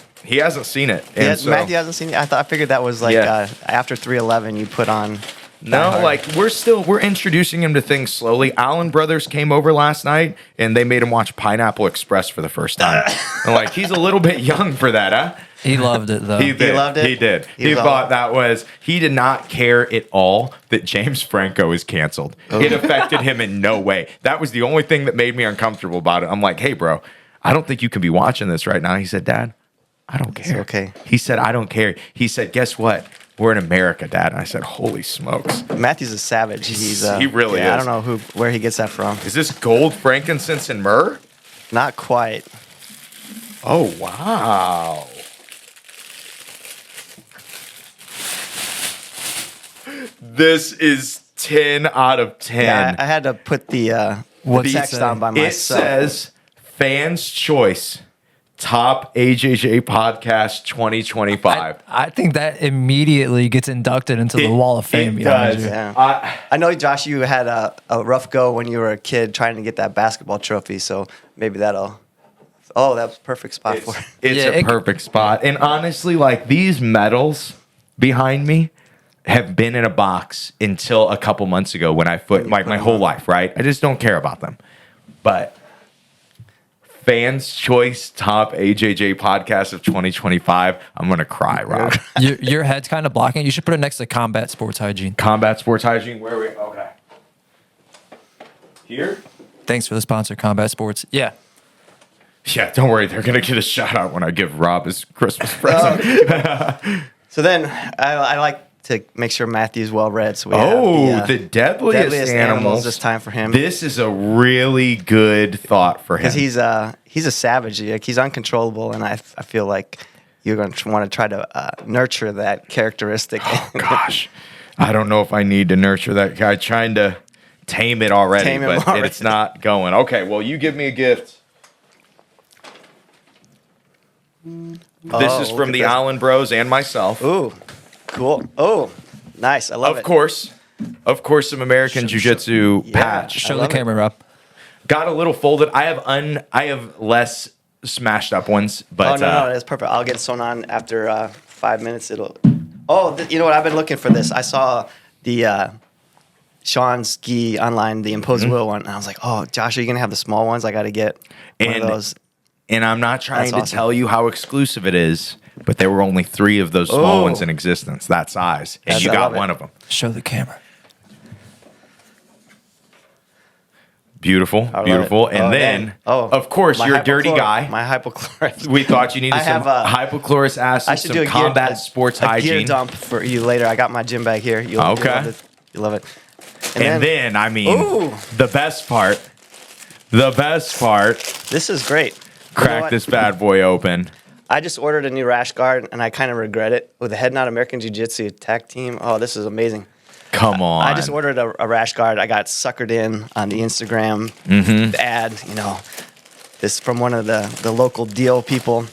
seen it. Matthew hasn't seen it. I figured that was like after 311 you put on. No, like we're introducing him to things slowly. Allen Brothers came over last night and they made him watch Pineapple Express for the first time. And like he's a little bit young for that, huh? he loved it though. He loved it. He did. He thought he did not care at all that James Franco is canceled. It affected him in no way. That was the only thing that made me uncomfortable about it. I'm like, hey, bro, I don't think you can be watching this right now. He said, Dad, I don't care. It's okay. He said, I don't care. He said, guess what? We're in America, Dad. And I said, holy smokes. Matthew's a savage. He really is. I don't know where he gets that from. Is this gold, frankincense, and myrrh? Not quite. Oh, wow. This is 10 out of 10. Yeah, I had to put the text on by myself. It says, Fans' Choice, Top AJJ Podcast 2025. I think that immediately gets inducted into the Wall of Fame. It does. Yeah. I know, Josh, you had a rough go when you were a kid trying to get that basketball trophy, so maybe that'll... Oh, that was a perfect spot for it. It's a perfect spot. And honestly, like these medals behind me have been in a box until a couple months ago when I put my whole life, right? I just don't care about them. But Fans' Choice Top AJJ Podcast of 2025, I'm going to cry, Rob. Your head's kind of blocking. You should put it next to Combat Sports Hygiene. Combat Sports Hygiene, where are we? Okay. Here? Thanks for the sponsor, Combat Sports. Yeah. Yeah, don't worry. They're going to get a shout out when I give Rob his Christmas present. So then I like to make sure Matthew's well read. So we have the deadliest animals this time for him. This is a really good thought for him. Because he's a savage. Like, he's uncontrollable, and I feel like you're going to want to try to nurture that characteristic. Oh, gosh. I don't know if I need to nurture that guy. Trying to tame it already, but it's not going. Okay, well, you give me a gift. This is from the Allen Bros and myself. Ooh, cool. Oh, nice. I love it. Of course, some American Jiu-Jitsu patch. Show the camera, Rob. Got a little folded. I have less smashed up ones, but no, that's perfect. I'll get sewn on after 5 minutes. You know what? I've been looking for this. I saw the Sean's gi online, the imposed will one. And I was like, oh, Josh, are you going to have the small ones? I got to get one of those. And I'm not trying That's to awesome. tell you how exclusive it is, but there were only 3 of those small ones in existence, that size. And Yes, you I got love it. one of them. Show the camera. Beautiful, love beautiful. it. And Oh, then, man. Oh, of course, my you're a dirty hypochlor- guy. My hypochlorite. We thought you needed I have, some hypochlorous acid, I should some do a combat sports a gear hygiene. dump for you later. I got my gym bag here. You'll Okay. love it. You love it. And then, I mean, Ooh. the best part, this is great. You know crack what? this bad boy open. I just ordered a new rash guard, and I kind of regret it. With the Head Knot American Jiu-Jitsu tag team. Oh, this is amazing. Come on. I just ordered a rash guard. I got suckered in on the Instagram ad. You know, this from one of the local deal people.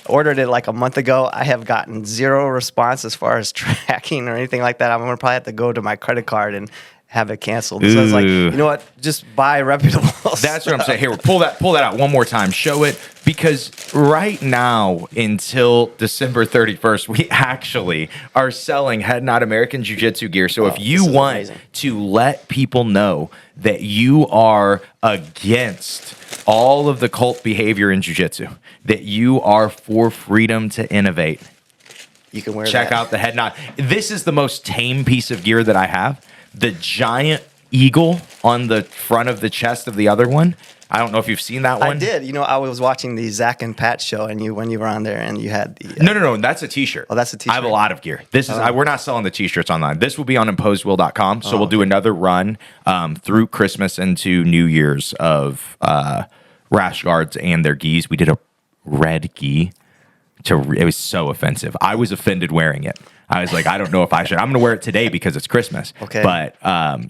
Ordered it like a month ago. I have gotten 0 response as far as tracking or anything like that. I'm gonna probably have to go to my credit card and have it canceled. So I was like, Ooh. you know what? Just buy reputable. That's what I'm saying. Here, pull that out one more time. Show it, because right now until December 31st, we actually are selling Head Knot American Jiu-Jitsu gear. So if you this is want amazing. to let people know that you are against all of the cult behavior in Jiu-Jitsu, that you are for freedom to innovate, You can wear check that. out the Head Knot. This is the most tame piece of gear that I have. The giant eagle on the front of the chest of the other one. I don't know if you've seen that one. I did. You know, I was watching the Zach and Pat show, and when you were on there, and you had the No. That's a T-shirt. Oh, that's a I have a t-shirt. lot of gear. This is we're not selling the T-shirts online. This will be on imposedwill.com. So we'll do another run through Christmas into New Year's of rash guards and their gis. We did a red gi. It was so offensive. I was offended wearing it. I was like, I don't know if I should. I'm going to wear it today because it's Christmas. Okay. But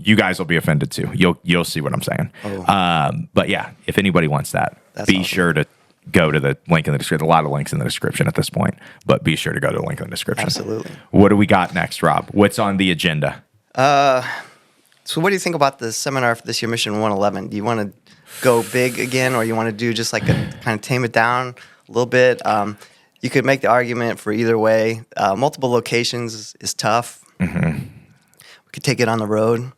you guys will be offended too. You'll see what I'm saying. But yeah, if anybody wants that, That's be awesome. sure to go to the link in the description. A lot of links in the description at this point, but be sure to go to the link in the description. Absolutely. What do we got next, Rob? What's on the agenda? So what do you think about the seminar for this year, Mission 111? Do you want to go big again, or you want to do just like a kind of tame it down a little bit? You could make the argument for either way. Multiple locations is tough. Mm-hmm. We could take it on the road.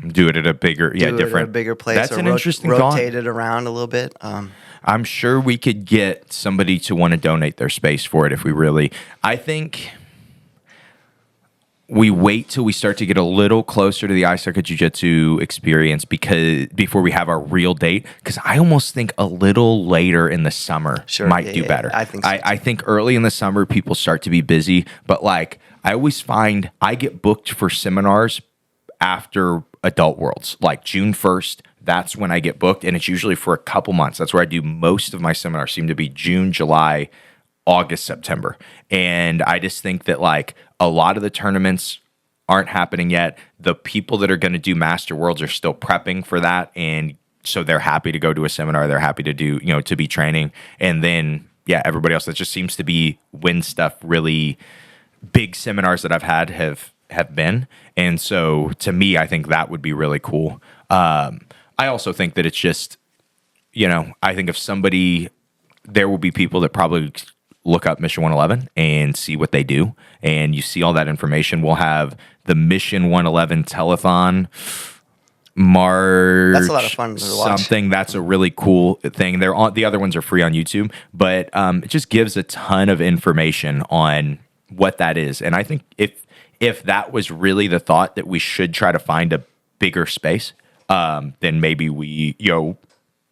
Do it at a bigger, Do it different, at a bigger place. That's or an interesting thought. rotate it around a little bit. I'm sure we could get somebody to want to donate their space for it if we really. I think we wait till we start to get a little closer to the Osaka Jiu-Jitsu experience before we have our real date. Because I almost think a little later in the summer Sure, might yeah, do yeah, better. I think so, I think early in the summer people start to be busy, but like I always find I get booked for seminars after Adult Worlds, like June 1st. That's when I get booked, and it's usually for a couple months. That's where I do most of my seminars. Seem to be June, July, August, September. And I just think that like a lot of the tournaments aren't happening yet. The people that are going to do Master Worlds are still prepping for that. And so they're happy to go to a seminar. They're happy to do, to be training. And then, yeah, everybody else that just seems to be when stuff really big seminars that I've had have been. And so to me, I think that would be really cool. I also think that it's just, I think if somebody, there will be people that probably look up Mission 111 and see what they do. And you see all that information. We'll have the Mission 111 telethon March. That's a lot of fun to watch. Something that's a really cool thing. They're on, the other ones are free on YouTube, but it just gives a ton of information on what that is. And I think if that was really the thought that we should try to find a bigger space, then maybe we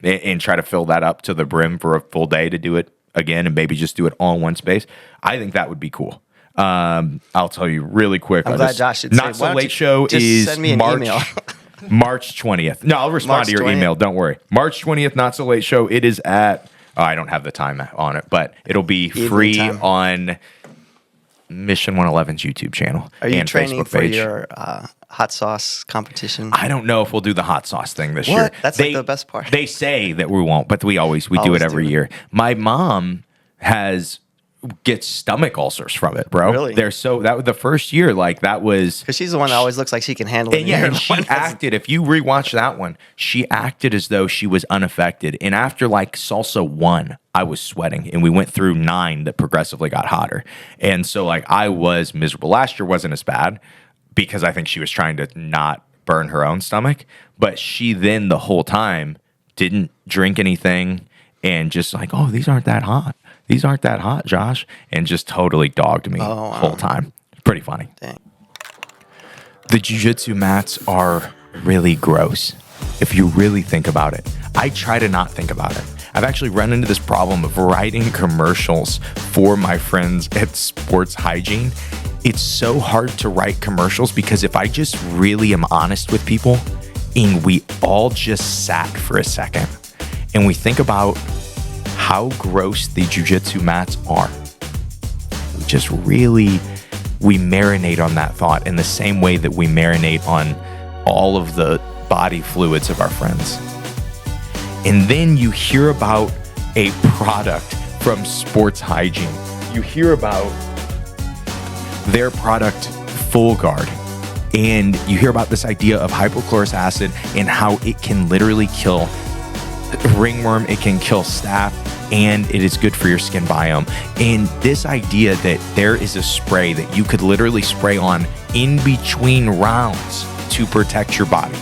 and try to fill that up to the brim for a full day to do it again, and maybe just do it all in one space. I think that would be cool. I'll tell you really quick. I'm glad Josh should Not say, So why don't Late you Show just is send me an March, email. March 20th. No, I'll respond March to your 20th? email. Don't worry. March 20th, Not So Late Show. It is at, I don't have the time on it, but it'll be Evening free time. on Mission 111's YouTube channel. Are you and training Facebook for page. your hot sauce competition? I don't know if we'll do the hot sauce thing this What? year. That's like the best part. They say that we won't, but we do Always it every do it. year. My mom gets stomach ulcers from it, bro. Really? That was the first year, like that was. Because she's the one that always looks like she can handle it. And yeah, You're and the she one that's- acted, if you rewatch that one, she acted as though she was unaffected. And after like salsa 1, I was sweating. And we went through 9 that progressively got hotter. And so like I was miserable. Last year wasn't as bad because I think she was trying to not burn her own stomach. But she then the whole time didn't drink anything and just like, oh, these aren't that hot. These aren't that hot, Josh. And just totally dogged me the whole time. Pretty funny. Dang. The jiu-jitsu mats are really gross if you really think about it. I try to not think about it. I've actually run into this problem of writing commercials for my friends at Sports Hygiene. It's so hard to write commercials because if I just really am honest with people and we all just sat for a second and we think about how gross the jiu-jitsu mats are, we marinate on that thought in the same way that we marinate on all of the body fluids of our friends. And then you hear about a product from Sports Hygiene. You hear about their product, Full Guard. And you hear about this idea of hypochlorous acid and how it can literally kill ringworm, it can kill staph, and it is good for your skin biome. And this idea that there is a spray that you could literally spray on in between rounds to protect your body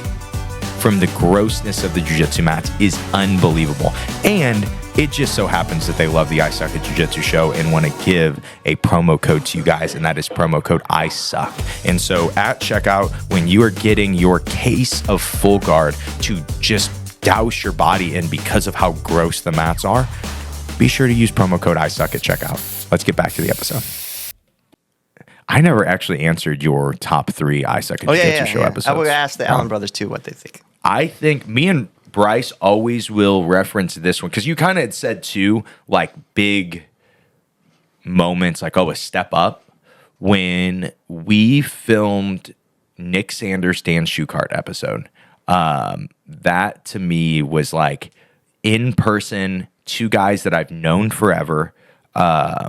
from the grossness of the jiu-jitsu mats is unbelievable. And it just so happens that they love the I Suck at Jiu-Jitsu show and want to give a promo code to you guys, and that is promo code I Suck. And so at checkout, when you are getting your case of Full Guard to just douse your body in because of how gross the mats are, be sure to use promo code I Suck at checkout. Let's get back to the episode. I never actually answered your top 3 I Suck at Jiu-Jitsu show episodes. I would ask the Allen brothers too what they think. I think me and Bryce always will reference this one because you kind of had said too, like big moments, like, oh, a step up. When we filmed Nick Sanders' Dan Shukart episode, that to me was like in person, 2 guys that I've known forever. I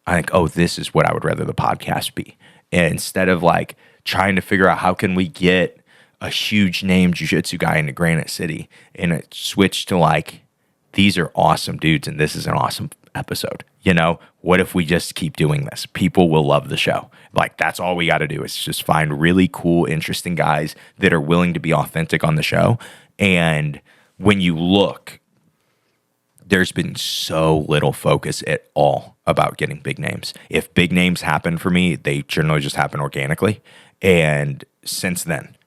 think, oh, this is what I would rather the podcast be. And instead of like trying to figure out how can we get a huge name jiu-jitsu guy into Granite City, and it switched to like, these are awesome dudes and this is an awesome episode. You know, what if we just keep doing this? People will love the show. Like, that's all we got to do is just find really cool, interesting guys that are willing to be authentic on the show. And when you look, there's been so little focus at all about getting big names. If big names happen for me, they generally just happen organically. And since then,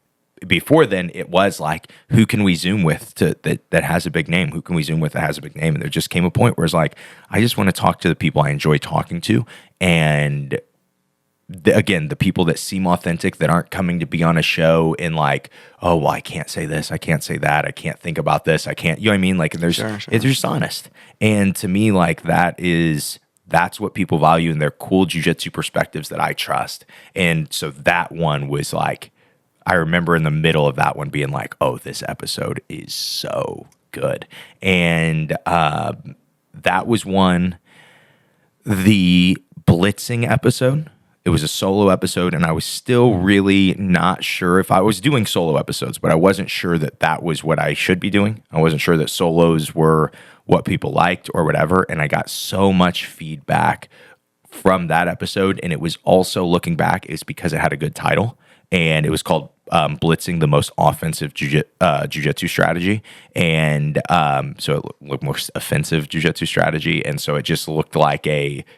before then, it was like, who can we Zoom with that has a big name? Who can we Zoom with that has a big name? And there just came a point where it's like, I just want to talk to the people I enjoy talking to. And again, the people that seem authentic, that aren't coming to be on a show and like, oh, well, I can't say this, I can't say that, I can't think about this, I can't, you know what I mean? Like, there's, It's just honest. And to me, like, that's what people value, and they're cool jiu-jitsu perspectives that I trust. And so that one was like, I remember in the middle of that one being like, oh, this episode is so good. And that was one. The blitzing episode, it was a solo episode, and I was still really not sure if I was doing solo episodes, but I wasn't sure that that was what I should be doing. I wasn't sure that solos were what people liked or whatever, and I got so much feedback from that episode, and it was also, looking back, is because it had a good title, and it was called Blitzing the Most Offensive Jiu-Jitsu Strategy, and so it looked most offensive Jiu-Jitsu strategy, and so it just looked like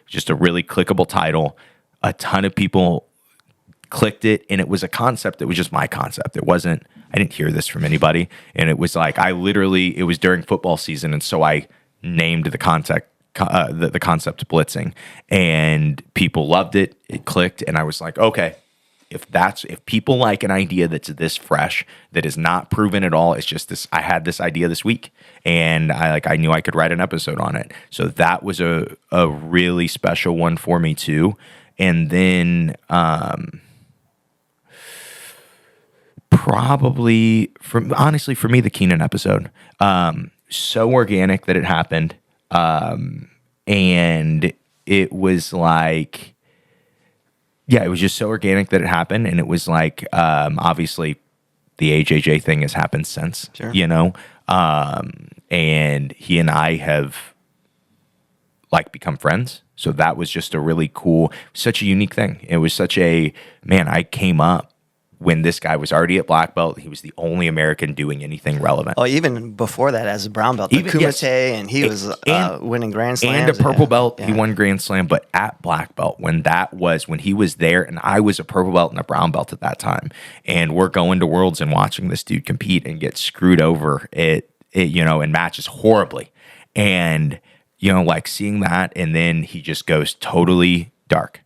just a really clickable title. A ton of people clicked it, and it was a concept that was just my concept. It wasn't, I didn't hear this from anybody, and it was like, it was during football season, and so I named the concept blitzing, and people loved it. It clicked, and I was like, okay, if people like an idea that's this fresh, that is not proven at all, it's just this, I had this idea this week, and I knew I could write an episode on it. So that was a really special one for me too. And then probably for me, the Keenan episode, so organic that it happened. And it was like, yeah, it was just so organic that it happened. And it was like, obviously the AJJ thing has happened since, sure. You know? And he and I have like become friends. So that was just a really cool, such a unique thing. It was such a, man, I came up when this guy was already at black belt. He was the only American doing anything relevant. Oh, even before that, as a brown belt, Even- Kumite, yes. and he was winning Grand Slams. And a purple belt, Yeah. he won Grand Slam, but at black belt, when he was there, and I was a purple belt and a brown belt at that time, and we're going to Worlds and watching this dude compete and get screwed over in matches horribly. And, like seeing that, and then he just goes totally dark.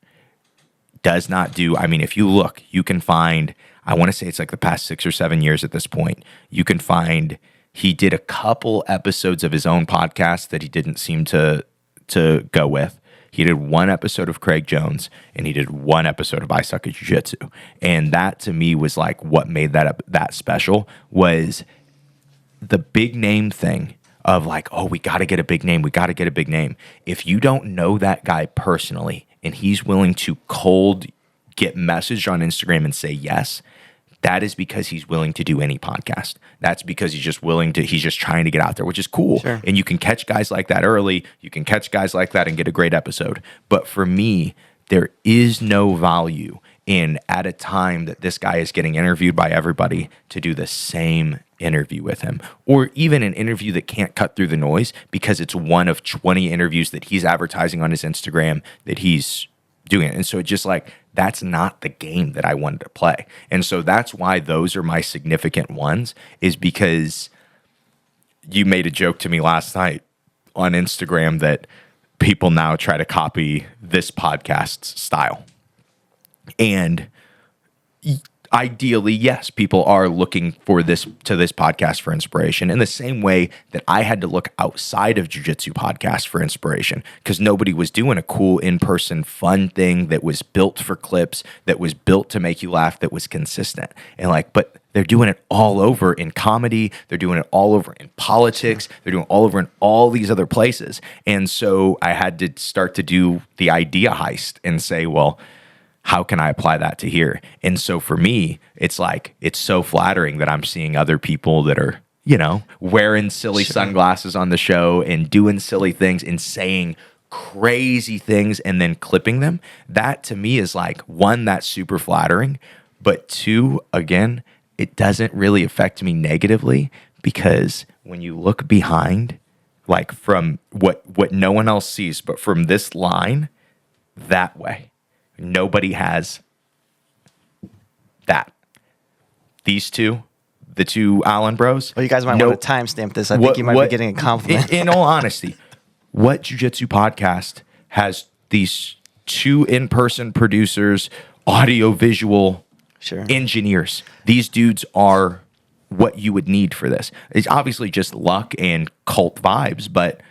Does not do, if you look, you can find, I want to say it's like the past 6 or 7 years at this point, you can find, he did a couple episodes of his own podcast that he didn't seem to go with. He did one episode of Craig Jones, and he did one episode of I Suck at Jiu-Jitsu. And that to me was like what made that special was the big name thing of like, oh, we got to get a big name. We got to get a big name. If you don't know that guy personally and he's willing to cold get messaged on Instagram and say yes, that is because he's willing to do any podcast. That's because he's just trying to get out there, which is cool. Sure. And you can catch guys like that early. You can catch guys like that and get a great episode. But for me, there is no value in at a time that this guy is getting interviewed by everybody to do the same interview with him, or even an interview that can't cut through the noise because it's one of 20 interviews that he's advertising on his Instagram that he's doing it. And so it's just like, that's not the game that I wanted to play. And so that's why those are my significant ones, is because you made a joke to me last night on Instagram that people now try to copy this podcast's style. And ideally, yes, people are looking for this podcast for inspiration in the same way that I had to look outside of Jiu-Jitsu podcast for inspiration, because nobody was doing a cool in-person fun thing that was built for clips, that was built to make you laugh, that was consistent. And but they're doing it all over in comedy. They're doing it all over in politics. They're doing it all over in all these other places. And so I had to start to do the idea heist and say, well, how can I apply that to here? And so for me, it's like, it's so flattering that I'm seeing other people that are, wearing silly sunglasses on the show and doing silly things and saying crazy things and then clipping them. That to me is like, one, that's super flattering. But two, again, it doesn't really affect me negatively, because when you look behind, like from what no one else sees, but from this line, that way, nobody has that. These two, the two Allen bros. Well, you guys might want to timestamp this. I think you might be getting a compliment. In all honesty, what Jiu-Jitsu podcast has these two in-person producers, audio-visual engineers. These dudes are what you would need for this. It's obviously just luck and cult vibes, but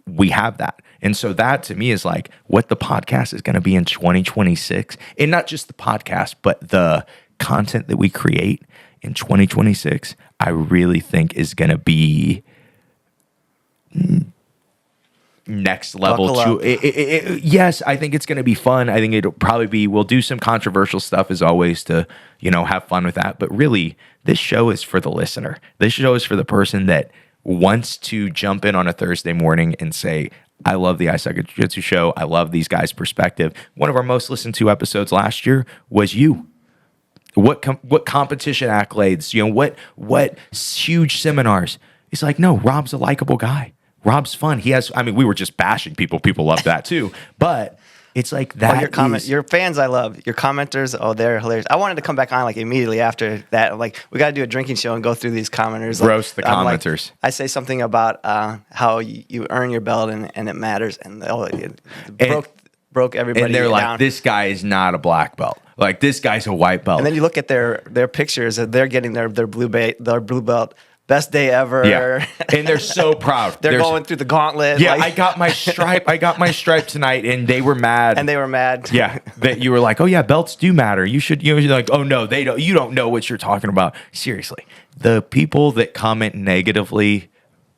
we have that. And so that to me is like what the podcast is going to be in 2026. And not just the podcast, but the content that we create in 2026, I really think is going to be next level. Yes, I think it's going to be fun. I think it'll probably be, we'll do some controversial stuff as always to, have fun with that. But really, this show is for the listener. This show is for the person that wants to jump in on a Thursday morning and say, I love the I Suck at Jiu-Jitsu show. I love these guys' perspective. One of our most listened to episodes last year was you. What competition accolades, what huge seminars. It's like, no, Rob's a likable guy. Rob's fun. He has, we were just bashing people. People love that too. But it's like that. Your fans, I love. Your commenters, they're hilarious. I wanted to come back on immediately after that. We got to do a drinking show and go through these commenters. Roast the commenters. I say something about how you earn your belt and it matters. And it broke everybody down. And they're down. This guy is not a black belt. This guy's a white belt. And then you look at their pictures. They're getting their blue belt. Best day ever. Yeah. And they're so proud. They're going through the gauntlet. Yeah, I got my stripe. I got my stripe tonight, and they were mad. Yeah, that you were like, oh yeah, belts do matter. You should. You're like, oh no, they don't. You don't know what you're talking about. Seriously, the people that comment negatively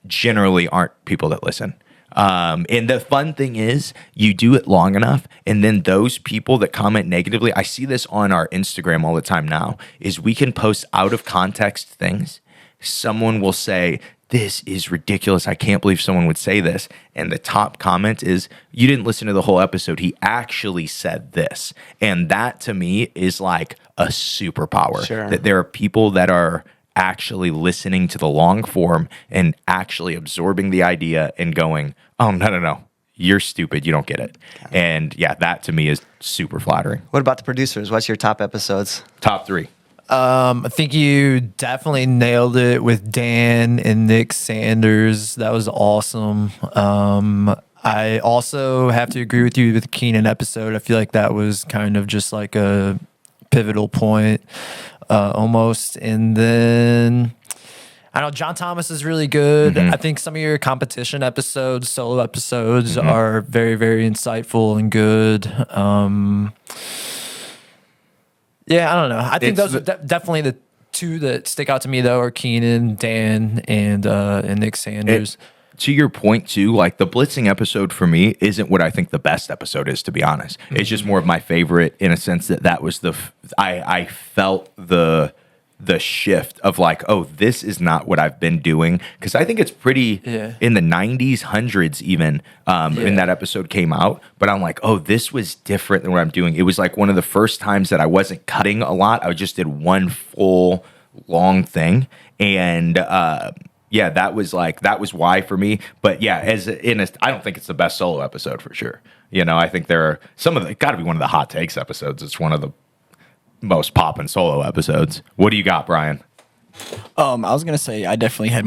generally aren't people that listen. And the fun thing is, you do it long enough, and then those people that comment negatively, I see this on our Instagram all the time now, is we can post out of context things. Someone will say, this is ridiculous. I can't believe someone would say this. And the top comment is, you didn't listen to the whole episode. He actually said this. And that to me is like a superpower. Sure. That there are people that are actually listening to the long form and actually absorbing the idea and going, oh, no. You're stupid. You don't get it. And yeah, that to me is super flattering. What about the producers? What's your top episodes? Top 3. I think you definitely nailed it with Dan and Nick Sanders. That was awesome. I also have to agree with you with the Keenan episode. I feel like that was kind of just like a pivotal point, almost. And then I know John Thomas is really good. Mm-hmm. I think some of your competition episodes, solo episodes, are very, very insightful and good. Yeah, I don't know. I think those are definitely the two that stick out to me, though, are Keenan, Dan, and Nick Sanders. To your point, too, like the blitzing episode for me isn't what I think the best episode is, to be honest. It's just more of my favorite in a sense that was I felt the shift of like, oh, this is not what I've been doing. Because I think it's pretty in the 90s, hundreds even, when that episode came out. But I'm like, oh, this was different than what I'm doing. It was like one of the first times that I wasn't cutting a lot. I just did one full long thing. And that was why for me. But yeah, I don't think it's the best solo episode for sure. You know, I think there are got to be one of the hot takes episodes. It's one of the most poppin' solo episodes. What do you got, Brian? I was gonna say I definitely had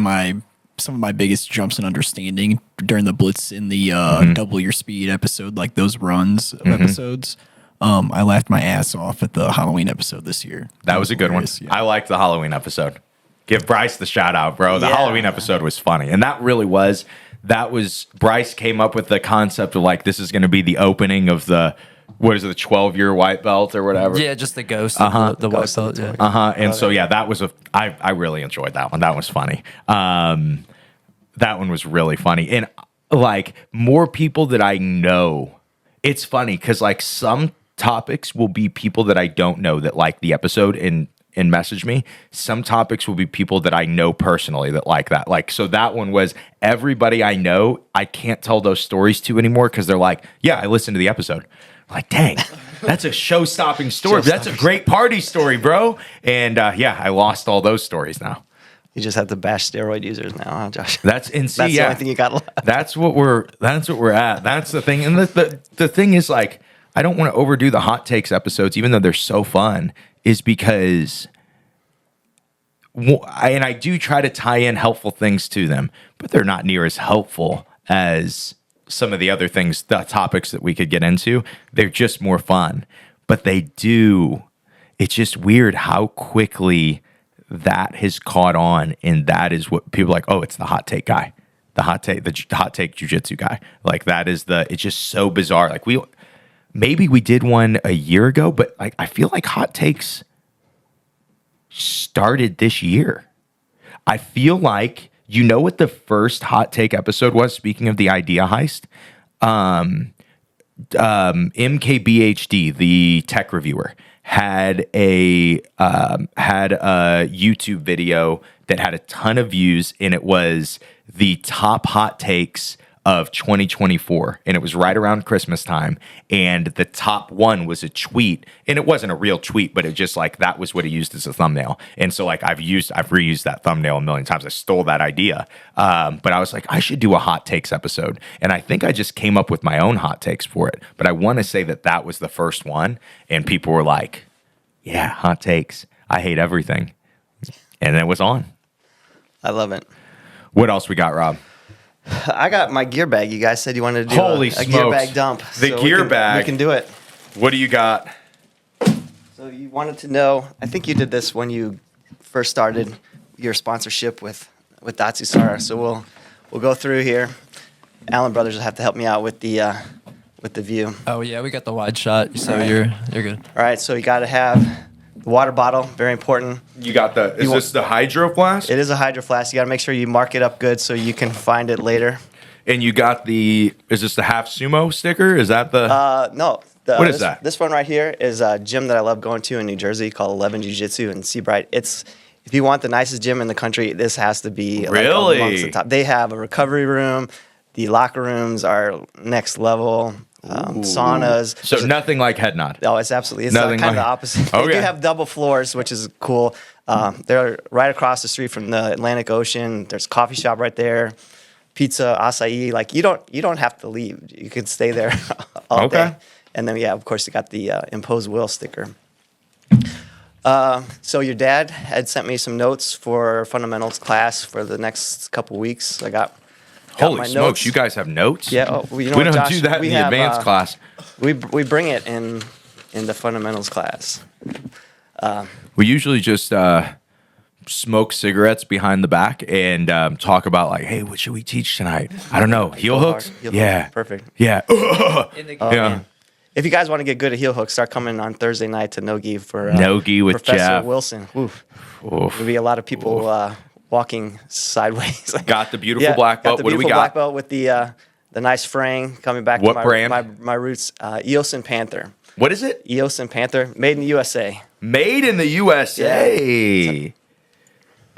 some of my biggest jumps in understanding during the blitz in the double your speed episode, like those runs of episodes. I laughed my ass off at the Halloween episode this year. That was a good one. Yeah. I liked the Halloween episode. Give Bryce the shout out, bro. The Halloween episode was funny, and that really was. Bryce came up with the concept of like, this is going to be the opening of the 12-year white belt or whatever. Yeah, just the ghost of the white belt. Yeah. And so that was I really enjoyed that one. That was funny. That one was really funny. And like more people that I know, it's funny because like some topics will be people that I don't know that like the episode and message me. Some topics will be people that I know personally that like that. Like, so that one was everybody I know, I can't tell those stories to anymore because they're like, yeah, I listened to the episode. Like, dang, that's a show-stopping story. That's a great party story, bro. And I lost all those stories now. You just have to bash steroid users now, huh, Josh? That's the only thing you got left. That's what we're at. That's the thing. And the thing is, like, I don't want to overdo the hot takes episodes, even though they're so fun, is because I do try to tie in helpful things to them, but they're not near as helpful as some of the other things, the topics that we could get into. They're just more fun, but it's just weird how quickly that has caught on. And that is what people are like, oh, it's the hot take guy, the hot take jiu-jitsu guy. Like it's just so bizarre. Like maybe we did one a year ago, but like, I feel like hot takes started this year. I feel like, you know what the first hot take episode was? Speaking of the idea heist, MKBHD, the tech reviewer, had a YouTube video that had a ton of views, and it was the top hot takes of 2024, and it was right around Christmas time, and the top one was a tweet, and it wasn't a real tweet, but it just like that was what he used as a thumbnail. And so like I've reused that thumbnail a million times. I stole that idea, but I was like, I should do a hot takes episode, and I think I just came up with my own hot takes for it. But I want to say that was the first one, and people were like, yeah, hot takes, I hate everything, and it was on. I love it. What else we got, Rob? I got my gear bag. You guys said you wanted to do a gear bag dump. The gear bag. We can do it. What do you got? So you wanted to know, I think you did this when you first started your sponsorship with Datsusara. So we'll go through here. Allen Brothers will have to help me out with the view. Oh yeah, we got the wide shot, so you're good. All right, so you got to have the water bottle, very important. You got is this the Hydro Flask? It is a Hydro Flask. You got to make sure you mark it up good so you can find it later. And you got is this the half sumo sticker? Is that the? No. What is that? This one right here is a gym that I love going to in New Jersey called 11 Jiu-Jitsu in Seabright. if you want the nicest gym in the country, this has to be Really? like amongst the top. They have a recovery room. The locker rooms are next level. Saunas. So nothing like Head Nod. No, it's absolutely. It's Nothing kind of like- the opposite. They Okay. do have double floors, which is cool. They're right across the street from the Atlantic Ocean. There's a coffee shop right there. Pizza, acai. Like you don't have to leave. You can stay there all Okay. day. And then of course you got the imposed will sticker. So your dad had sent me some notes for fundamentals class for the next couple weeks. I got Holy my smokes, notes. you guys have notes? Yeah, oh, well, you know we what, don't Josh? do that in We the have, advanced class. We bring it in the fundamentals class. We usually just smoke cigarettes behind the back and talk about like, hey, what should we teach tonight? I don't know. Heel Go hooks? hard. Heel Yeah. hooks. Perfect. Yeah. Oh, yeah. man. If you guys want to get good at heel hooks, start coming on Thursday night to Nogi for Nogi with Professor Jeff. Wilson. Oof. Oof. There'll be a lot of people walking sideways. Got the beautiful black belt. Got the What do we beautiful black got? belt with the nice fraying coming back What to brand? my roots. Eos and Panther. What is it? Eos and Panther, made in the USA. Made in the USA.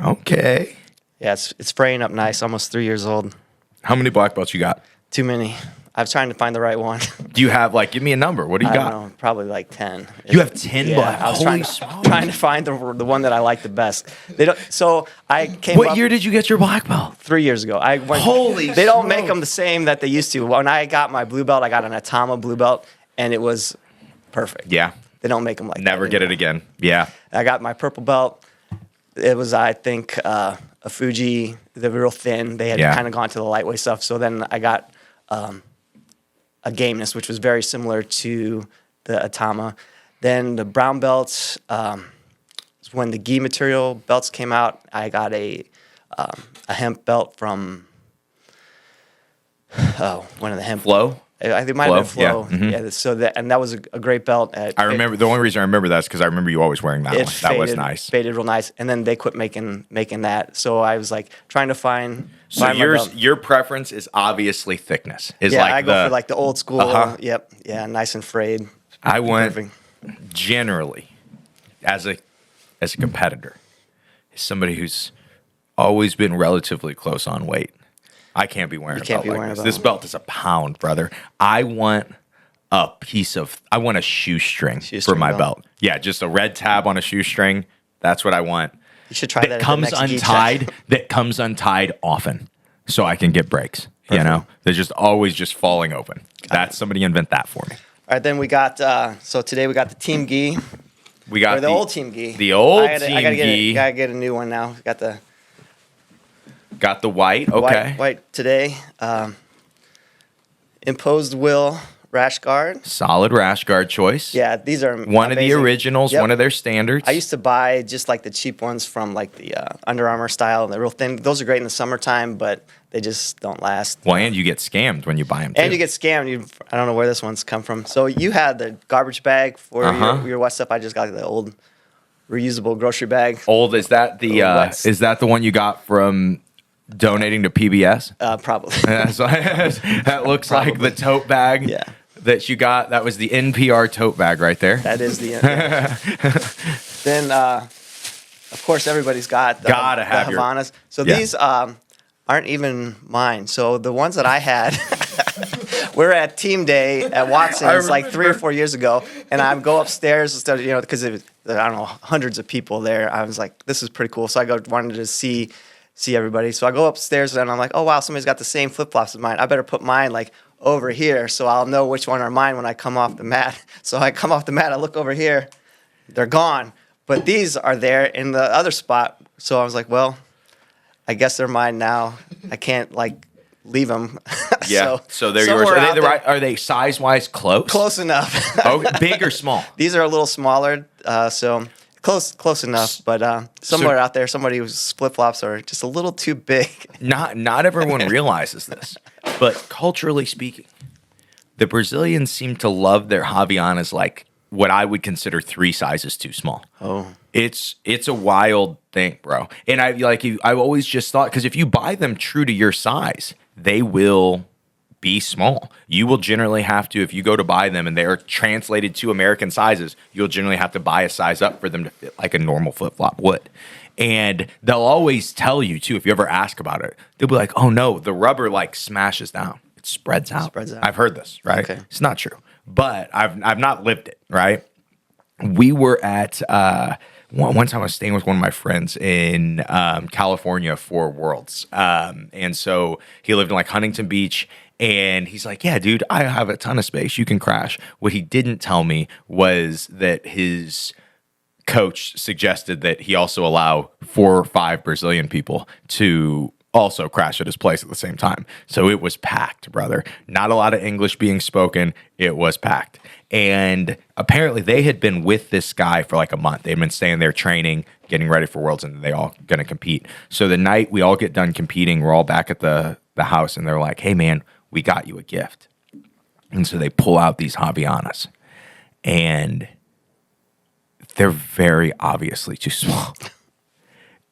Okay. Yeah, it's fraying up nice. Almost 3 years old. How many black belts you got? Too many. I was trying to find the right one. Do you have like, give me a number. What do you I got? don't know, probably like 10. You have 10 Yeah, black. I was Holy trying to find the one that I like the best. They don't. So I came What up year did you get your black belt? 3 years ago. I went. Holy They don't make smokes. them the same that they used to. When I got my blue belt, I got an Atama blue belt, and it was perfect. Yeah. They don't make them like Never that get it anymore. again. Yeah. I got my purple belt. It was, I think, a Fuji, the real thin. They had Yeah. kind of gone to the lightweight stuff. So then I got a gameness, which was very similar to the Atama. Then the brown belts, when the gi material belts came out, I got a hemp belt from, one of the hemp. Flow? I think it might have been Flow, Flow. yeah. Yeah, so that was a great belt. I remember, the only reason I remember that is because I remember you always wearing that one. That was nice. Faded real nice, and then they quit making that. So I was like trying to find. So find my belt. your preference is obviously thickness. Is Yeah, like I go for like the old school. Uh-huh. Yep. Yeah, nice and frayed. I went Perfect. generally as a competitor, as somebody who's always been relatively close on weight. I can't be wearing You a can't belt be like wearing a this. belt. This belt is a pound, brother. I want a shoestring for Shoestring my belt. belt. Yeah, just a red tab on a shoestring. That's what I want. You should try that. That at the comes next gi check. untied. That comes untied often, so I can get breaks. You know, they're just always just falling open. That's somebody invent that for me. All right, then we got. So today we got the team gi We got or the old team gi. The old I team gotta gi. Gotta get a new one now. Got the Got the white. Okay. white today. Imposed will rash guard. Solid rash guard choice. Yeah, these are One of the amazing. originals, Yep. one of their standards. I used to buy just like the cheap ones from like the Under Armour style, the real thin. Those are great in the summertime, but they just don't last. Well, and you get scammed when you buy them too. And you get scammed. I don't know where this one's come from. So you had the garbage bag for your wet stuff. I just got the old reusable grocery bag. Old, is that the What's- is that the one you got from donating to PBS? Probably. That looks like the tote bag Yeah. that you got. That was the NPR tote bag right there. That is the Then, of course, everybody's got the, Gotta have the your- Havanas. So Yeah. these aren't even mine. So the ones that I had, we're at team day at Watson's like 3 or 4 years ago, and I go upstairs instead of, because I don't know, hundreds of people there. I was like, this is pretty cool. So I wanted to see everybody. So I go upstairs and I'm like, oh wow, somebody's got the same flip flops as mine. I better put mine like over here so I'll know which one are mine when I come off the mat. So I come off the mat, I look over here, they're gone. But these are there in the other spot. So I was like, well, I guess they're mine now. I can't like leave them. Yeah. So they're yours. somewhere Are out they there- right? Are they size wise close? Close enough. Oh, big or small? These are a little smaller, so close enough. But somewhere out there, somebody whose flip flops are just a little too big. Not everyone realizes this, but culturally speaking, the Brazilians seem to love their Havaianas like what I would consider 3 sizes too small. Oh. It's a wild thing, bro. And I've always just thought, because if you buy them true to your size, they will be small. You will generally have to, if you go to buy them and they're translated to American sizes, you'll generally have to buy a size up for them to fit like a normal flip-flop would. And they'll always tell you too, if you ever ask about it, they'll be like, oh no, the rubber like smashes down. It spreads out. I've heard this, right? Okay. It's not true, but I've not lived it, right? We were at, one time I was staying with one of my friends in California for Worlds. And so he lived in like Huntington Beach. And he's like, yeah, dude, I have a ton of space. You can crash. What he didn't tell me was that his coach suggested that he also allow 4 or 5 Brazilian people to also crash at his place at the same time. So it was packed, brother. Not a lot of English being spoken. It was packed. And apparently they had been with this guy for like a month. They'd been staying there training, getting ready for Worlds, and they all going to compete. So the night we all get done competing, we're all back at the house, and they're like, hey, man, we got you a gift. And so they pull out these Javianas, and they're very obviously too small.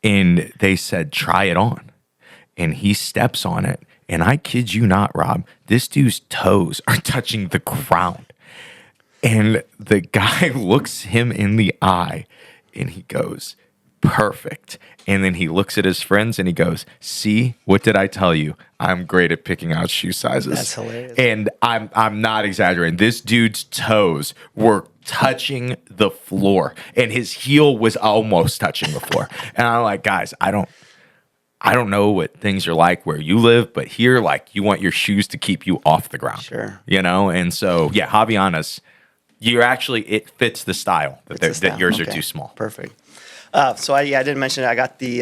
And they said, try it on. And he steps on it. And I kid you not, Rob, this dude's toes are touching the ground. And the guy looks him in the eye and he goes, perfect. And then he looks at his friends and he goes, see, what did I tell you? I'm great at picking out shoe sizes. That's hilarious. And I'm not exaggerating. This dude's toes were touching the floor and his heel was almost touching the floor. And I'm like, guys, I don't know what things are like where you live, but here, like, you want your shoes to keep you off the ground. Sure. You know? And so, yeah, Javianas, it fits the style that yours are Okay. too small. Perfect. So I didn't mention it. I got the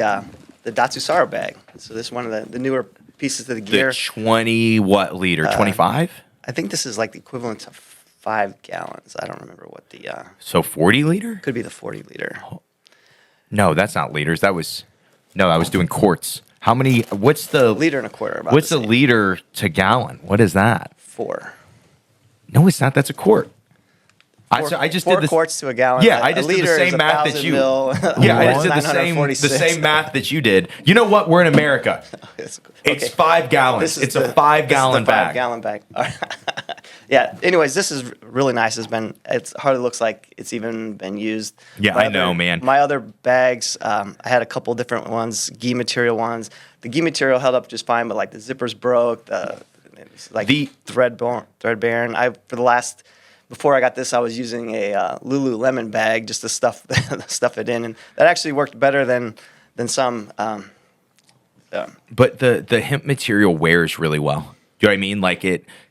Datsusara bag. So this is one of the newer pieces of the gear. The 20 what liter? 25? I think this is like the equivalent to 5 gallons. I don't remember what the So 40 liter? could be the 40 liter. No, that's not liters. I was doing quarts. How many? What's the Liter and a quarter. About What's the a same. liter to gallon? What is that? 4. No, it's not. That's a quart. I just 4 did this. quarts to a gallon. Yeah, A I just did the liter is same math that 1,000 you. mil. Yeah, I just did the 946. same math that you did. You know what? We're in America. It's Okay. 5 gallons. It's a 5-gallon bag. 5-gallon bag. All right. Yeah. Anyways, this is really nice. It hardly looks like it's even been used. Yeah, I know, man. My other bags, I had a couple different ones, gi material ones. The gi material held up just fine, but like the zippers broke. The threadbare. Before I got this, I was using a Lululemon bag just to stuff it in, and that actually worked better than some. But the hemp material wears really well. Do you know what I mean? Like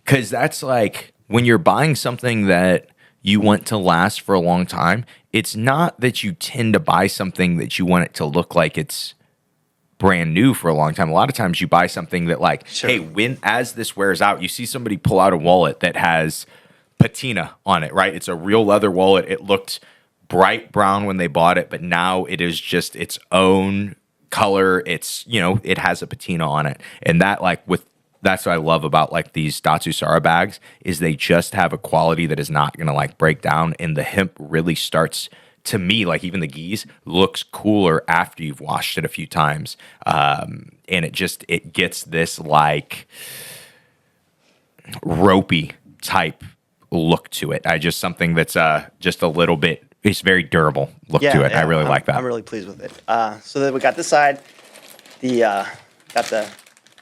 because that's like when you're buying something that you want to last for a long time, it's not that you tend to buy something that you want it to look like it's brand new for a long time. A lot of times you buy something that like, Sure. hey, as this wears out, you see somebody pull out a wallet that has patina on it, right? It's a real leather wallet. It looked bright brown when they bought it, but now it is just its own color. It's, it has a patina on it. And that's what I love about like these Datsusara bags is they just have a quality that is not going to like break down. And the hemp really starts, to me, like even the gis looks cooler after you've washed it a few times. And it gets this like ropey type look to it. Something that's just a little bit, it's very durable look to it. I really like that. I'm really pleased with it. So then we got this side, got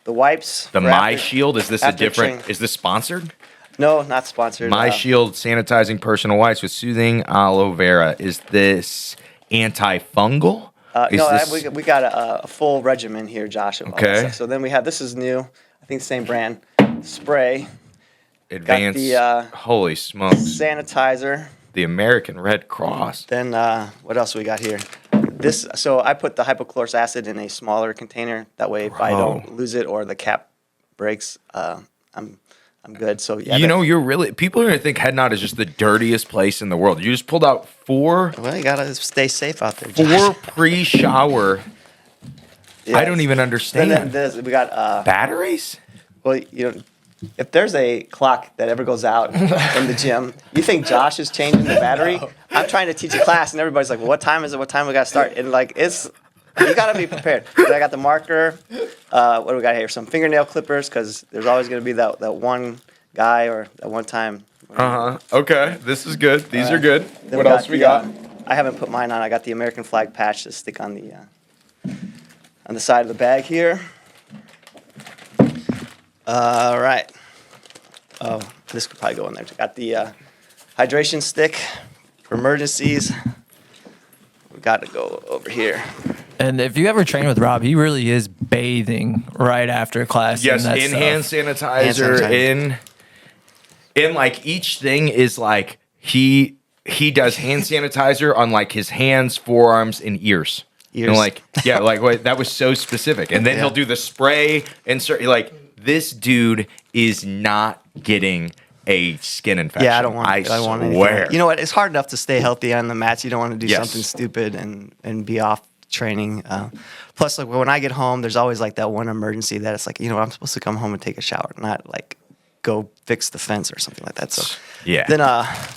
the wipes. The for My after- Shield, is this a after different, train- is this sponsored? No, not sponsored. My Shield sanitizing personal wipes with soothing aloe vera. Is this antifungal? We got a full regimen here, Josh. Of all that Okay. stuff. So then we have, this is new, I think same brand, spray, Advanced, the, holy smokes. sanitizer. The American Red Cross. Then what else we got here? So I put the hypochlorous acid in a smaller container. That way, if I don't lose it or the cap breaks, I'm good. So yeah, People are gonna think Head Nod is just the dirtiest place in the world. You just pulled out 4 well, you gotta stay safe out there, Josh. 4 pre-shower. Yeah. I don't even understand. And then we got Batteries? well, if there's a clock that ever goes out in the gym, you think Josh is changing the battery? I'm trying to teach a class, and everybody's like, well, "What time is it? What time we got to start?" And like, it's You gotta be prepared. Then I got the marker. What do we got here? Some fingernail clippers, because there's always gonna be that one guy or that one time. Okay, this is good. These are good. Then What else we got? I haven't put mine on. I got the American flag patch to stick on the side of the bag here. All right. Oh, this could probably go in there. Got the hydration stick for emergencies. We got to go over here. And if you ever train with Rob, he really is bathing right after class. Yes, that in stuff. hand sanitizer, in like each thing is like he does hand sanitizer on like his hands, forearms, and ears. And like, yeah, like wait, that was so specific. And then he'll do the spray and like this dude is not getting a skin infection. Yeah, I don't want. I swear. anything. You know what? It's hard enough to stay healthy on the mats. You don't want to do something stupid and be off training. Plus, like when I get home, there's always like that one emergency that it's like, I'm supposed to come home and take a shower, not like go fix the fence or something like that. So yeah. Then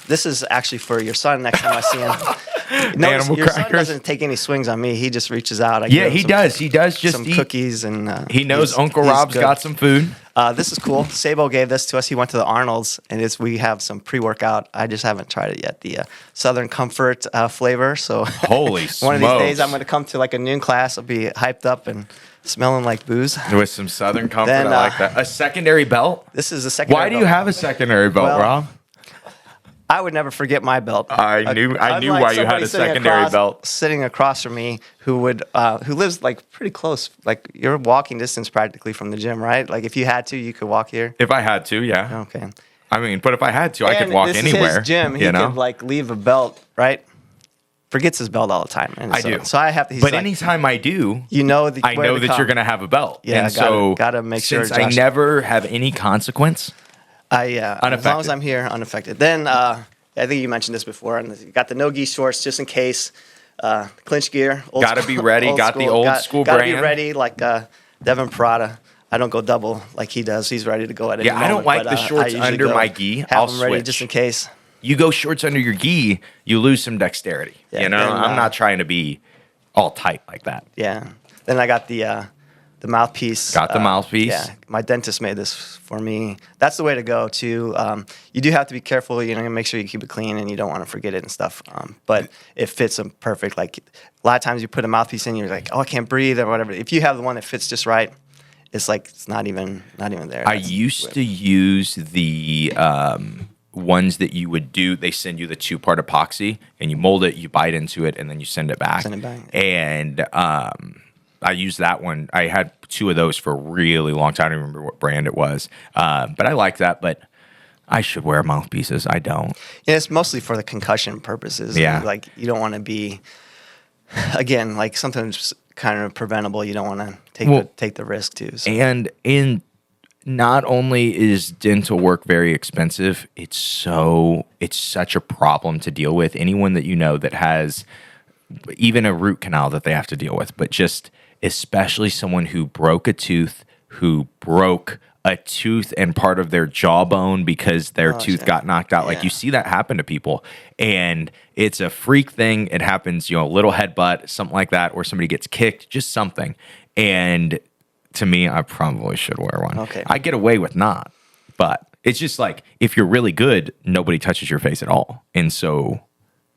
this is actually for your son. Next time I see him, notice your son doesn't take any swings on me. He just reaches out. He does. He does just some eat cookies and he knows Uncle Rob's got some food. This is cool. Sabo gave this to us. He went to the Arnold's, and we have some pre-workout. I just haven't tried it yet. The Southern Comfort flavor. So holy smokes. One of these days, I'm going to come to like a noon class. I'll be hyped up and smelling like booze. With some Southern Comfort, I like that. A secondary belt? This is a secondary belt. Why do you have a secondary belt, Rob? I would never forget my belt. I knew why you had a secondary belt. Sitting across from me, who lives like pretty close, like you're walking distance practically from the gym, right? Like if you had to, you could walk here. If I had to, yeah. Okay. I mean, but if I had to, I could walk anywhere. This is his gym. He could like leave a belt, right? Forgets his belt all the time. And I do. So I have to. But anytime I do, I know that you're going to have a belt. Yeah, and gotta make sure. Since I never have any consequence, as long as I'm here, unaffected. Then I think you mentioned this before, and you got the no-gi shorts just in case. Clinch gear. Got to be ready. Got the old school brand. Got to be ready, like Devin Parada. I don't go double like he does. He's ready to go at any moment. I don't like the shorts under my gi. I'll them ready switch. Just in case. You go shorts under your gi, you lose some dexterity. Yeah, I'm not trying to be all tight like that. Yeah. Then I got the mouthpiece. Got the mouthpiece. Yeah. My dentist made this for me. That's the way to go too. You do have to be careful. Make sure you keep it clean and you don't want to forget it and stuff. But it fits them perfect. Like a lot of times you put a mouthpiece in, you're like, oh, I can't breathe or whatever. If you have the one that fits just right, it's like it's not even there. I used to use the ones that you would do. They send you the 2-part epoxy and you mold it, you bite into it, and then you send it back. And I used that one. I had 2 of those for a really long time. I don't remember what brand it was. But I like that, but I should wear mouthpieces. I don't. Yeah, it's mostly for the concussion purposes. Yeah. Like you don't want to be, again, like something's kind of preventable. You don't want to take the risk too. So. And not only is dental work very expensive, it's such a problem to deal with. Anyone that you know that has even a root canal that they have to deal with, but just especially someone who broke a tooth, who broke a tooth and part of their jawbone because their tooth got knocked out. Yeah. Like you see that happen to people, and it's a freak thing. It happens, a little headbutt, something like that, or somebody gets kicked, just something. And to me, I probably should wear one. Okay. I get away with not, but it's just like if you're really good, nobody touches your face at all. And so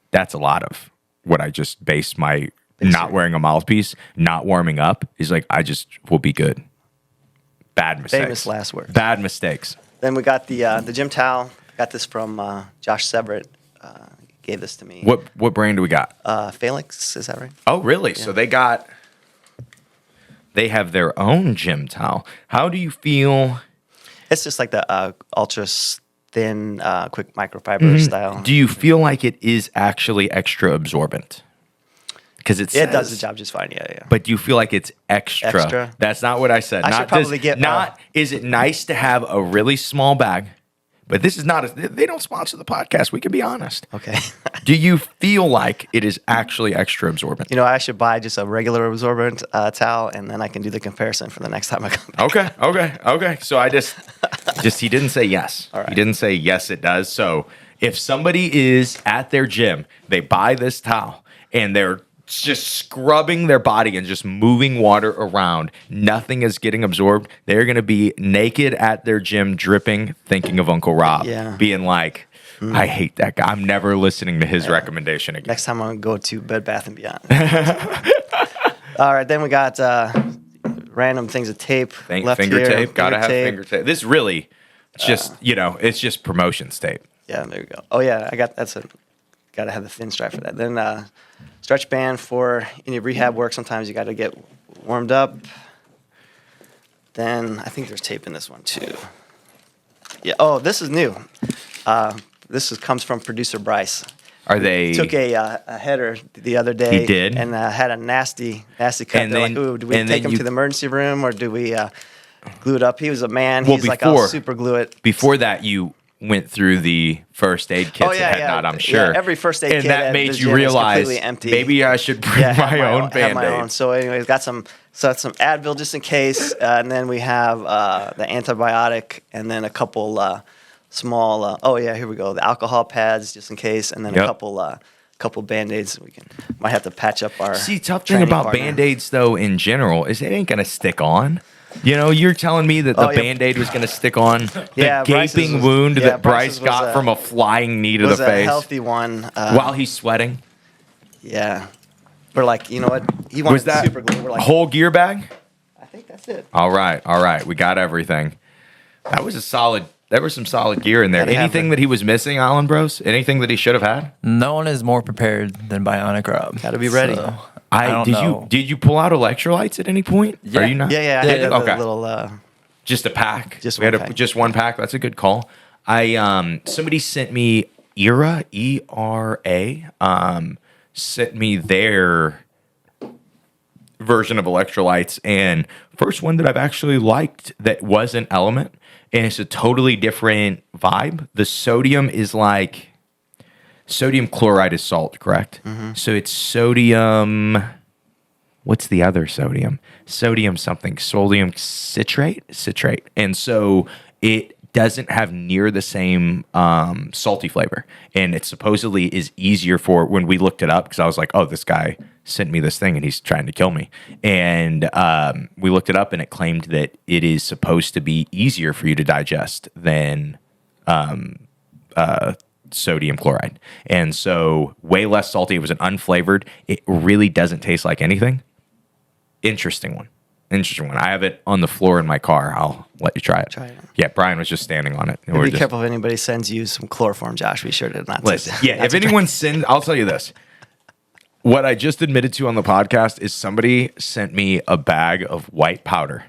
that's a lot of what I just base my not wearing a mouthpiece, not warming up is like I just will be good. Bad mistakes. Famous last words. Bad mistakes. Then we got the gym towel. Got this from Josh Severett. Gave this to me. What brand do we got? Phalanx, is that right? Oh, really? Yeah. So they have their own gym towel. How do you feel? It's just like the ultra thin, quick microfiber style. Do you feel like it is actually extra absorbent? Because it does the job just fine. Yeah. But do you feel like it's extra? That's not what I said. I should probably get. Is it nice to have a really small bag? But this is not. They don't sponsor the podcast. We can be honest. Okay. Do you feel like it is actually extra absorbent? I should buy just a regular absorbent towel, and then I can do the comparison for the next time I come back. Okay. So I just he didn't say yes. All right. He didn't say yes. It does. So if somebody is at their gym, they buy this towel, and they're just scrubbing their body and just moving water around. Nothing is getting absorbed. They're going to be naked at their gym, dripping, thinking of Uncle Rob, being like, I hate that guy. I'm never listening to his recommendation again. Next time I'm going to go to Bed Bath & Beyond. All right, then we got random things of tape. Finger tape. Gotta have finger tape. This really, it's just, it's just promotions tape. Yeah, there you go. Oh, yeah, got to have the thin stripe for that. Then stretch band for any rehab work. Sometimes you got to get warmed up. Then I think there's tape in this one too. Yeah. Oh, this is new. Comes from producer Bryce. Are they? He took a header the other day. He did, and had a nasty cut. They're like, "Ooh, do we take him to the emergency room or do we glue it up?" He was a man. He's like, "I'll super glue it." Before that, you went through the first aid kits and whatnot, I'm sure. Yeah, every first aid kit. And that made you realize maybe I should bring my own Band-Aid. So anyways, got some Advil just in case. And then we have the antibiotic and then a couple small, here we go. The alcohol pads just in case. And then a couple Band-Aids. We might have to patch up our tough thing about partner. Band-Aids though in general is it ain't going to stick on. You're telling me that the Band-Aid was going to stick on the gaping wound that Bryce got from a flying knee to the face. Was a healthy one. While he's sweating? Yeah. We're like, you know what? He wanted super glue. We're like, whole gear bag? I think that's it. All right. We got everything. There was some solid gear in there. Anything that he was missing, Alan Bros? Anything that he should have had? No one is more prepared than Bionic Rob. Got to be ready. So, I don't know. Did you pull out electrolytes at any point? Yeah. Are you not? Yeah. I had a little. Just a pack. Just one pack. That's a good call. Somebody sent me ERA, ERA. Sent me their version of electrolytes, and first one that I've actually liked that was an Element, and it's a totally different vibe. The sodium is like sodium chloride is salt, correct? Mm-hmm. So it's sodium. What's the other sodium? Sodium something. Sodium citrate. And so it doesn't have near the same salty flavor. And it supposedly is easier for when we looked it up, because I was like, oh, this guy sent me this thing and he's trying to kill me. And we looked it up and it claimed that it is supposed to be easier for you to digest than sodium chloride. And so way less salty. It was an unflavored. It really doesn't taste like anything. Interesting one. I have it on the floor in my car. I'll let you try it. Yeah, Brian was just standing on it. Be careful if anybody sends you some chloroform, Josh. Be sure to not listen. If anyone sends, I'll tell you this. What I just admitted to on the podcast is somebody sent me a bag of white powder,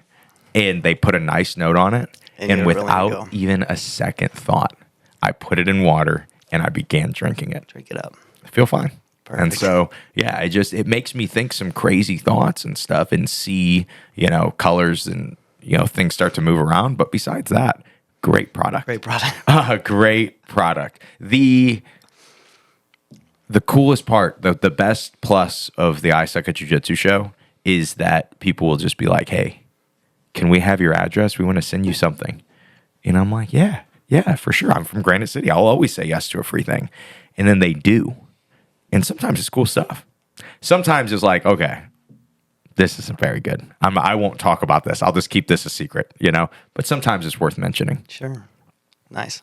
and they put a nice note on it. And without even a second thought, I put it in water and I began drinking it. Drink it up. I feel fine. Perfect. And so, it makes me think some crazy thoughts and stuff and see, colors and, things start to move around. But besides that, great product. Great product. Great product. The coolest part, the best plus of the I Suck at Jiu-Jitsu show is that people will just be like, hey, can we have your address? We want to send you something. And I'm like, yeah, for sure. I'm from Granite City. I'll always say yes to a free thing. And then they do. And sometimes it's cool stuff. Sometimes it's like, okay, this isn't very good. I won't talk about this. I'll just keep this a secret, But sometimes it's worth mentioning. Sure. Nice.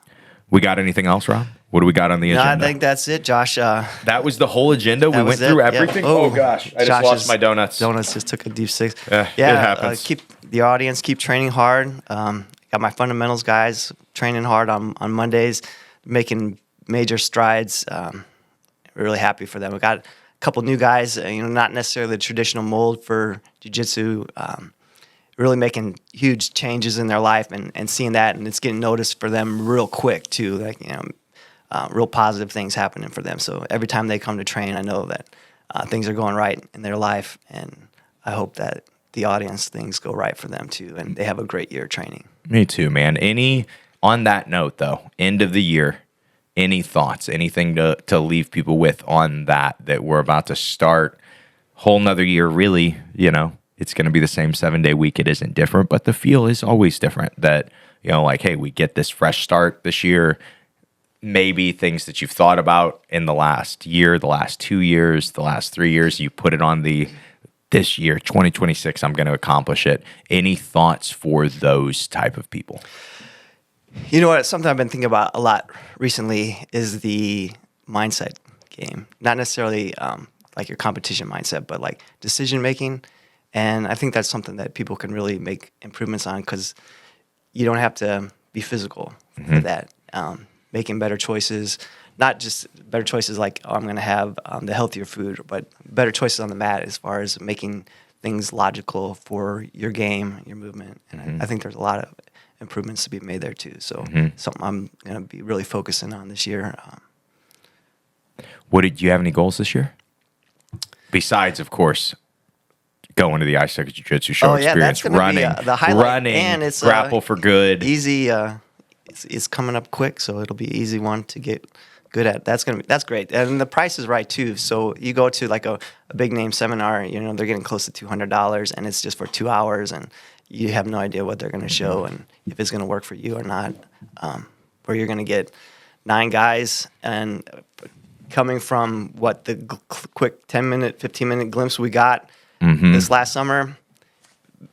We got anything else, Rob? What do we got on the agenda? I think that's it, Josh. That was the whole agenda. We went through everything. Yeah. Oh, gosh. I just lost my donuts. Donuts just took a deep six. It happens. Keep the audience, keep training hard. Got my fundamentals guys training hard on Mondays, making major strides. Really happy for them. We got a couple new guys, not necessarily the traditional mold for jiu-jitsu, really making huge changes in their life and seeing that, and it's getting noticed for them real quick too. Like, real positive things happening for them. So every time they come to train, I know that things are going right in their life, and I hope that the audience things go right for them too, and they have a great year training. Me too, man. On that note though, end of the year, any thoughts, anything to leave people with on that we're about to start whole nother year, really, it's going to be the same 7-day week. It isn't different, but the feel is always different that, hey, we get this fresh start this year. maybe things that you've thought about in the last year, the last 2 years, the last 3 years, you put it on this year, 2026, I'm going to accomplish it. Any thoughts for those type of people? You know what? Something I've been thinking about a lot recently is the mindset game. Not necessarily like your competition mindset, but like decision making. And I think that's something that people can really make improvements on, because you don't have to be physical for that. Making better choices, not just better choices like, oh, I'm going to have the healthier food, but better choices on the mat as far as making things logical for your game, your movement. And I think there's a lot of improvements to be made there too. So something I'm going to be really focusing on this year. Do you have any goals this year? Besides, of course, going to the Ice Jiu-Jitsu show experience, that's gonna running, be the highlight. running, And it's grapple for good. Easy. It's coming up quick, so it'll be an easy one to get good at. That's great, and the price is right too. So you go to like a big name seminar, they're getting close to $200, and it's just for 2 hours, and you have no idea what they're going to show and if it's going to work for you or not. Where you're going to get 9 guys, and coming from what the quick 10-minute, 15-minute glimpse we got this last summer,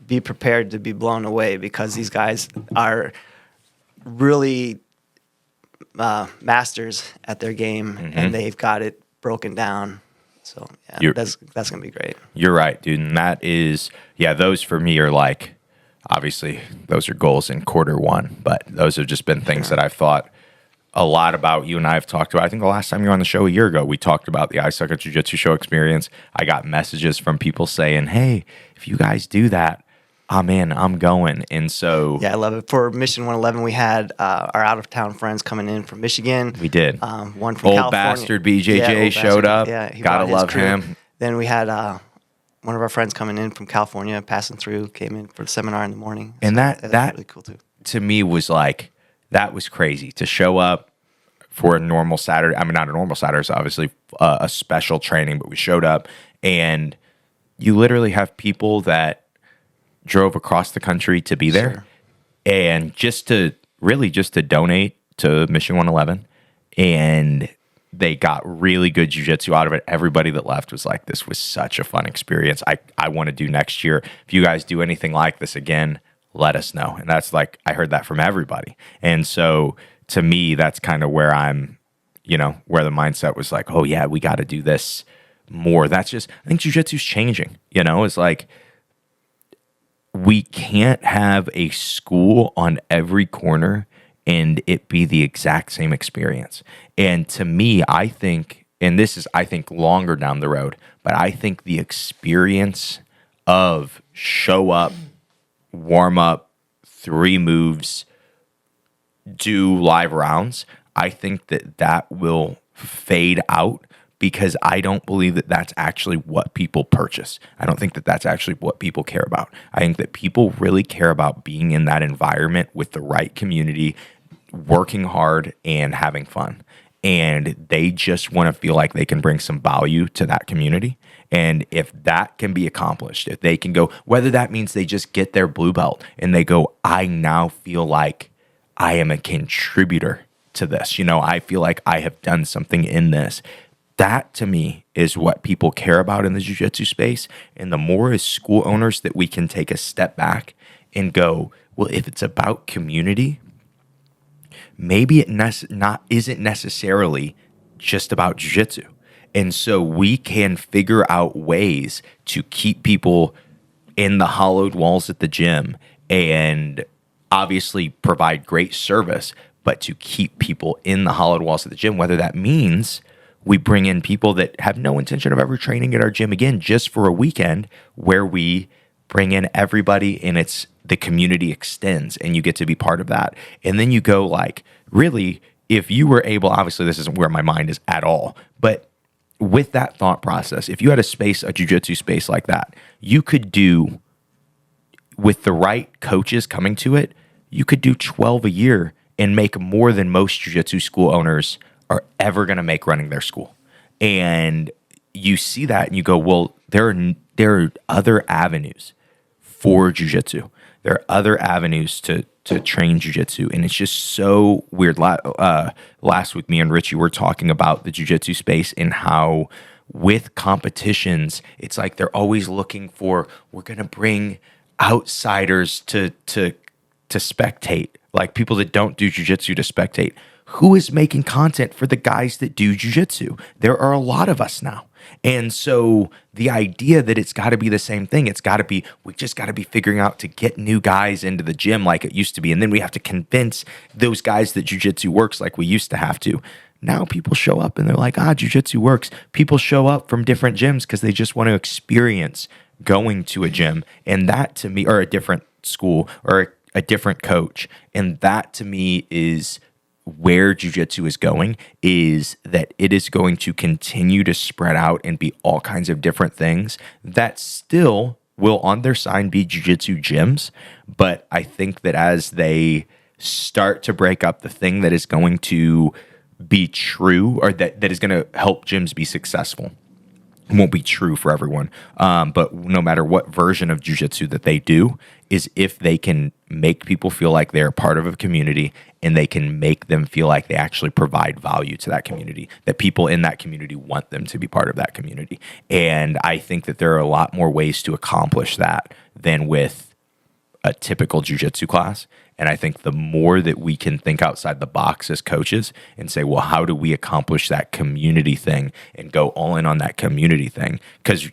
be prepared to be blown away, because these guys are really masters at their game, and they've got it broken down. So yeah, that's gonna be great. You're right, dude. And that is, those for me are like, obviously those are goals in Q1, but those have just been things that I've thought a lot about. You and I have talked about. I think the last time you were on the show a year ago, we talked about the I Suck at Jiu-Jitsu show experience. I got messages from people saying, hey, if you guys do that, I'm in, I'm going. And so I love it. For Mission 111, we had our out-of-town friends coming in from Michigan. We did. One from Old California. bastard BJJ showed up. Yeah, he gotta brought his love crew. him. Then we had one of our friends coming in from California, passing through, came in for the seminar in the morning. And so that really cool too. To me was like, that was crazy to show up for a normal Saturday. I mean, not a normal Saturday, it's obviously a special training, but we showed up, and you literally have people that drove across the country to be there, and just to donate to Mission 111, and they got really good jiu-jitsu out of it. Everybody that left was like, this was such a fun experience. I want to do next year. If you guys do anything like this again, let us know. And that's like, I heard that from everybody. And so to me, that's kind of where I'm, where the mindset was like, oh yeah, we got to do this more. That's just, I think jiu-jitsu's changing, it's like, we can't have a school on every corner and it be the exact same experience. And to me, I think, and this is, I think, longer down the road, but I think the experience of show up, warm up, 3 moves, do live rounds, I think that will fade out, because I don't believe that that's actually what people purchase. I don't think that that's actually what people care about. I think that people really care about being in that environment with the right community, working hard and having fun. And they just want to feel like they can bring some value to that community. And if that can be accomplished, if they can go, whether that means they just get their blue belt and they go, I now feel like I am a contributor to this. I feel like I have done something in this. That, to me, is what people care about in the jiu-jitsu space. And the more as school owners that we can take a step back and go, well, if it's about community, maybe it isn't necessarily just about jiu-jitsu. And so we can figure out ways to keep people in the hollowed walls at the gym and obviously provide great service, but to keep people in the hollowed walls at the gym, whether that means we bring in people that have no intention of ever training at our gym again, just for a weekend, where we bring in everybody and the community extends and you get to be part of that. And then you go like, really, if you were able, obviously this isn't where my mind is at all, but with that thought process, if you had a jiu-jitsu space like that, you could do, with the right coaches coming to it, you could do 12 a year and make more than most jiu-jitsu school owners are ever going to make running their school. And you see that and you go, well, there are other avenues for jiu-jitsu. There are other avenues to train jiu-jitsu, and it's just so weird. Last week, me and Richie were talking about the jiu-jitsu space and how with competitions, it's like they're always looking for, we're going to bring outsiders to spectate, like people that don't do jiu-jitsu to spectate. Who is making content for the guys that do jiu-jitsu? There are a lot of us now. And so the idea that it's got to be the same thing, we just got to be figuring out to get new guys into the gym like it used to be. And then we have to convince those guys that jiu-jitsu works like we used to have to. Now people show up and they're like, jiu-jitsu works. People show up from different gyms because they just want to experience going to a gym. And that to me, or a different school or a different coach. And that to me is where jiu-jitsu is going, is that it is going to continue to spread out and be all kinds of different things that still will on their side be jiu-jitsu gyms. But I think that as they start to break up the thing that is going to be true, or that is going to help gyms be successful, it won't be true for everyone. But no matter what version of jiu-jitsu that they do, is if they can make people feel like they're part of a community and they can make them feel like they actually provide value to that community, that people in that community want them to be part of that community. And I think that there are a lot more ways to accomplish that than with a typical jiu-jitsu class. And I think the more that we can think outside the box as coaches and say, well, how do we accomplish that community thing and go all in on that community thing? Because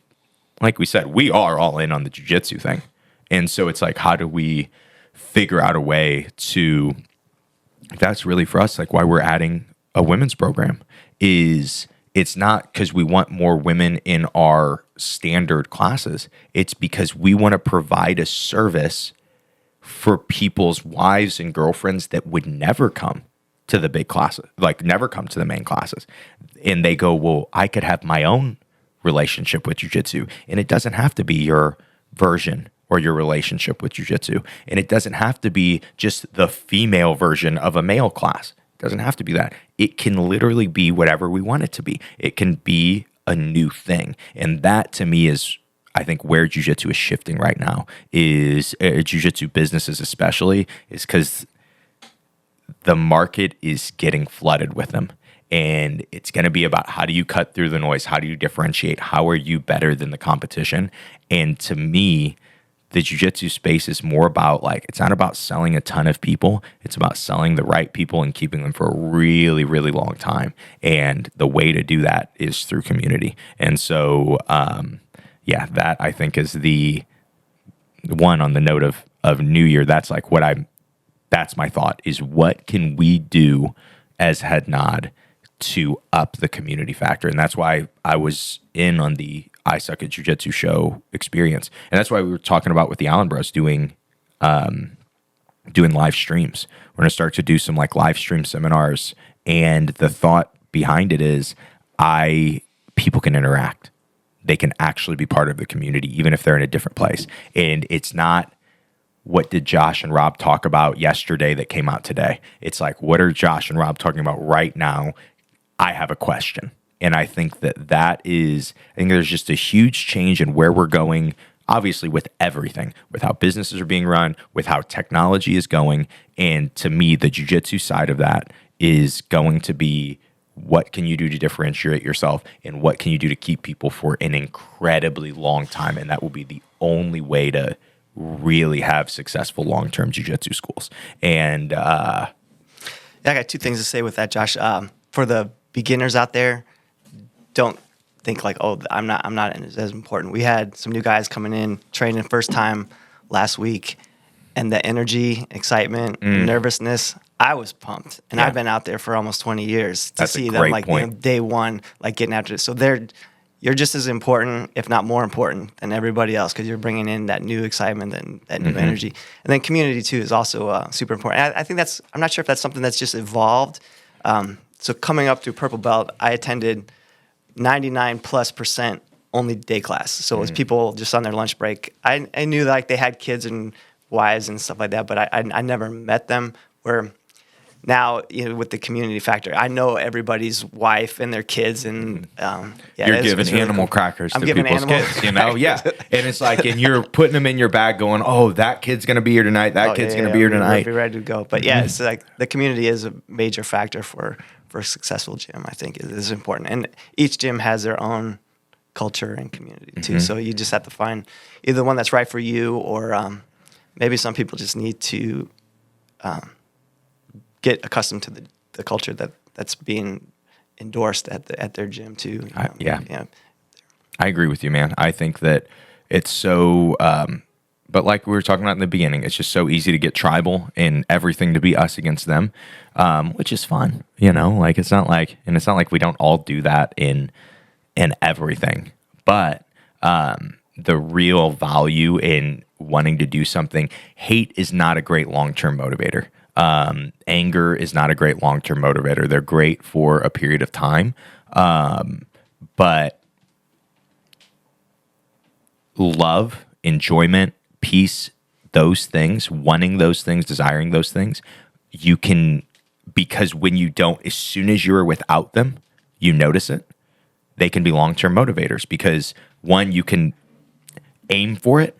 like we said, we are all in on the jiu-jitsu thing. And so it's like, how do we figure out a way to, that's really for us, like why we're adding a women's program, is it's not because we want more women in our standard classes. It's because we want to provide a service for people's wives and girlfriends that would never come to the big classes, like never come to the main classes. And they go, well, I could have my own relationship with jiu-jitsu. And it doesn't have to be your version or your relationship with jiu-jitsu. And it doesn't have to be just the female version of a male class. It doesn't have to be that. It can literally be whatever we want it to be. It can be a new thing. And that to me is, I think, where jiu-jitsu is shifting right now, is jiu-jitsu businesses especially, is because the market is getting flooded with them. And it's going to be about, how do you cut through the noise? How do you differentiate? How are you better than the competition? And to me, the jiu-jitsu space is more about, like, it's not about selling a ton of people. It's about selling the right people and keeping them for a really, really long time. And the way to do that is through community. And so, yeah, that I think is the one on the note of New Year. That's like that's my thought, is what can we do as Head Nod to up the community factor? And that's why I was in on the I Suck at Jiu-Jitsu show experience. And that's why we were talking about with the Allen Bros doing live streams. We're going to start to do some like live stream seminars. And the thought behind it is people can interact. They can actually be part of the community, even if they're in a different place. And it's not, what did Josh and Rob talk about yesterday that came out today? It's like, what are Josh and Rob talking about right now? I have a question. And I think that is, I think there's just a huge change in where we're going, obviously with everything, with how businesses are being run, with how technology is going. And to me, the jiu-jitsu side of that is going to be, what can you do to differentiate yourself, and what can you do to keep people for an incredibly long time? And that will be the only way to really have successful long-term jiu-jitsu schools. And Yeah, I got two things to say with that, Josh. For the beginners out there, don't think like, oh, I'm not as important. We had some new guys coming in, training first time last week, and the energy, excitement, nervousness, I was pumped. And I've been out there for almost 20 years to see them like day one, like getting after it. So you're just as important, if not more important, than everybody else, because you're bringing in that new excitement and that new energy. And then community too is also super important. I think I'm not sure if that's something that's just evolved. So coming up through Purple Belt, I attended 99+% only day class. So it was people just on their lunch break. I knew like they had kids and wives and stuff like that, but I never met them. Where now, with the community factor, I know everybody's wife and their kids, and you're giving really animal cool. crackers I'm to giving people's animal kids, yeah. And it's like, and you're putting them in your bag going, oh, that kid's going to be here tonight. That kid's going to be here tonight. Be ready to go. But yeah, it's like the community is a major factor for a successful gym. I think it is important. And each gym has their own culture and community too. So you just have to find either one that's right for you, or maybe some people just need to get accustomed to the culture that's being endorsed at their gym too. Yeah. I agree with you, man. I think that it's so, but like we were talking about in the beginning, it's just so easy to get tribal and everything to be us against them, which is fun, like it's not like we don't all do that in everything, but the real value in wanting to do something, hate is not a great long-term motivator. Anger is not a great long-term motivator. They're great for a period of time, but love, enjoyment, peace, those things, wanting those things, desiring those things, you can, because when you don't, as soon as you're without them, you notice it. They can be long-term motivators because one, you can aim for it,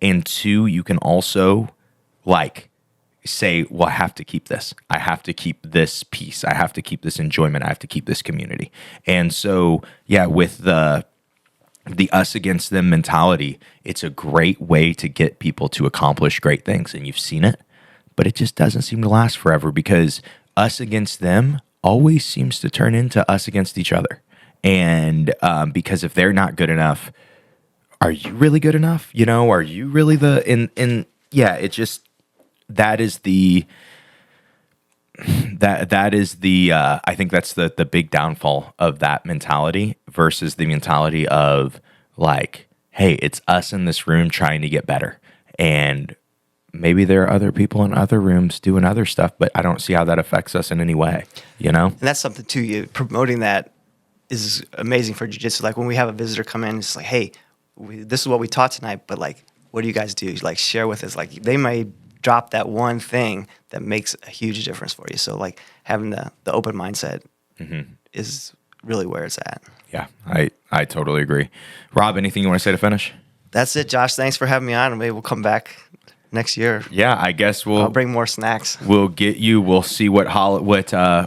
and two, you can also say, well, I have to keep this. I have to keep this peace. I have to keep this enjoyment. I have to keep this community. And so, yeah, with the us against them mentality, it's a great way to get people to accomplish great things. And you've seen it, but it just doesn't seem to last forever because us against them always seems to turn into us against each other. And because if they're not good enough, are you really good enough? Are you really it just, that is the I think that's the big downfall of that mentality versus the mentality of like, hey, it's us in this room trying to get better. And maybe there are other people in other rooms doing other stuff, but I don't see how that affects us in any way, And that's something too, you promoting that is amazing for jiu-jitsu. Like when we have a visitor come in, it's like, hey, this is what we taught tonight, but like, what do you guys do? Like share with us. Like they may drop that one thing that makes a huge difference for you. So like having the open mindset is really where it's at. Yeah, I totally agree. Rob, anything you want to say to finish? That's it, Josh. Thanks for having me on. Maybe we'll come back next year. Yeah, I guess I'll bring more snacks. We'll get you. We'll see what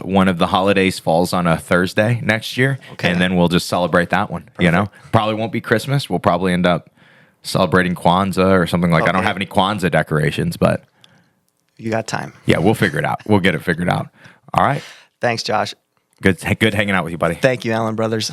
one of the holidays falls on a Thursday next year, and then we'll just celebrate that one. Perfect. Probably won't be Christmas. We'll probably end up celebrating Kwanzaa or something like. I don't have any Kwanzaa decorations, but you got time. Yeah, we'll figure it out. We'll get it figured out. All right. Thanks, Josh. Good hanging out with you, buddy. Thank you, Allen Brothers.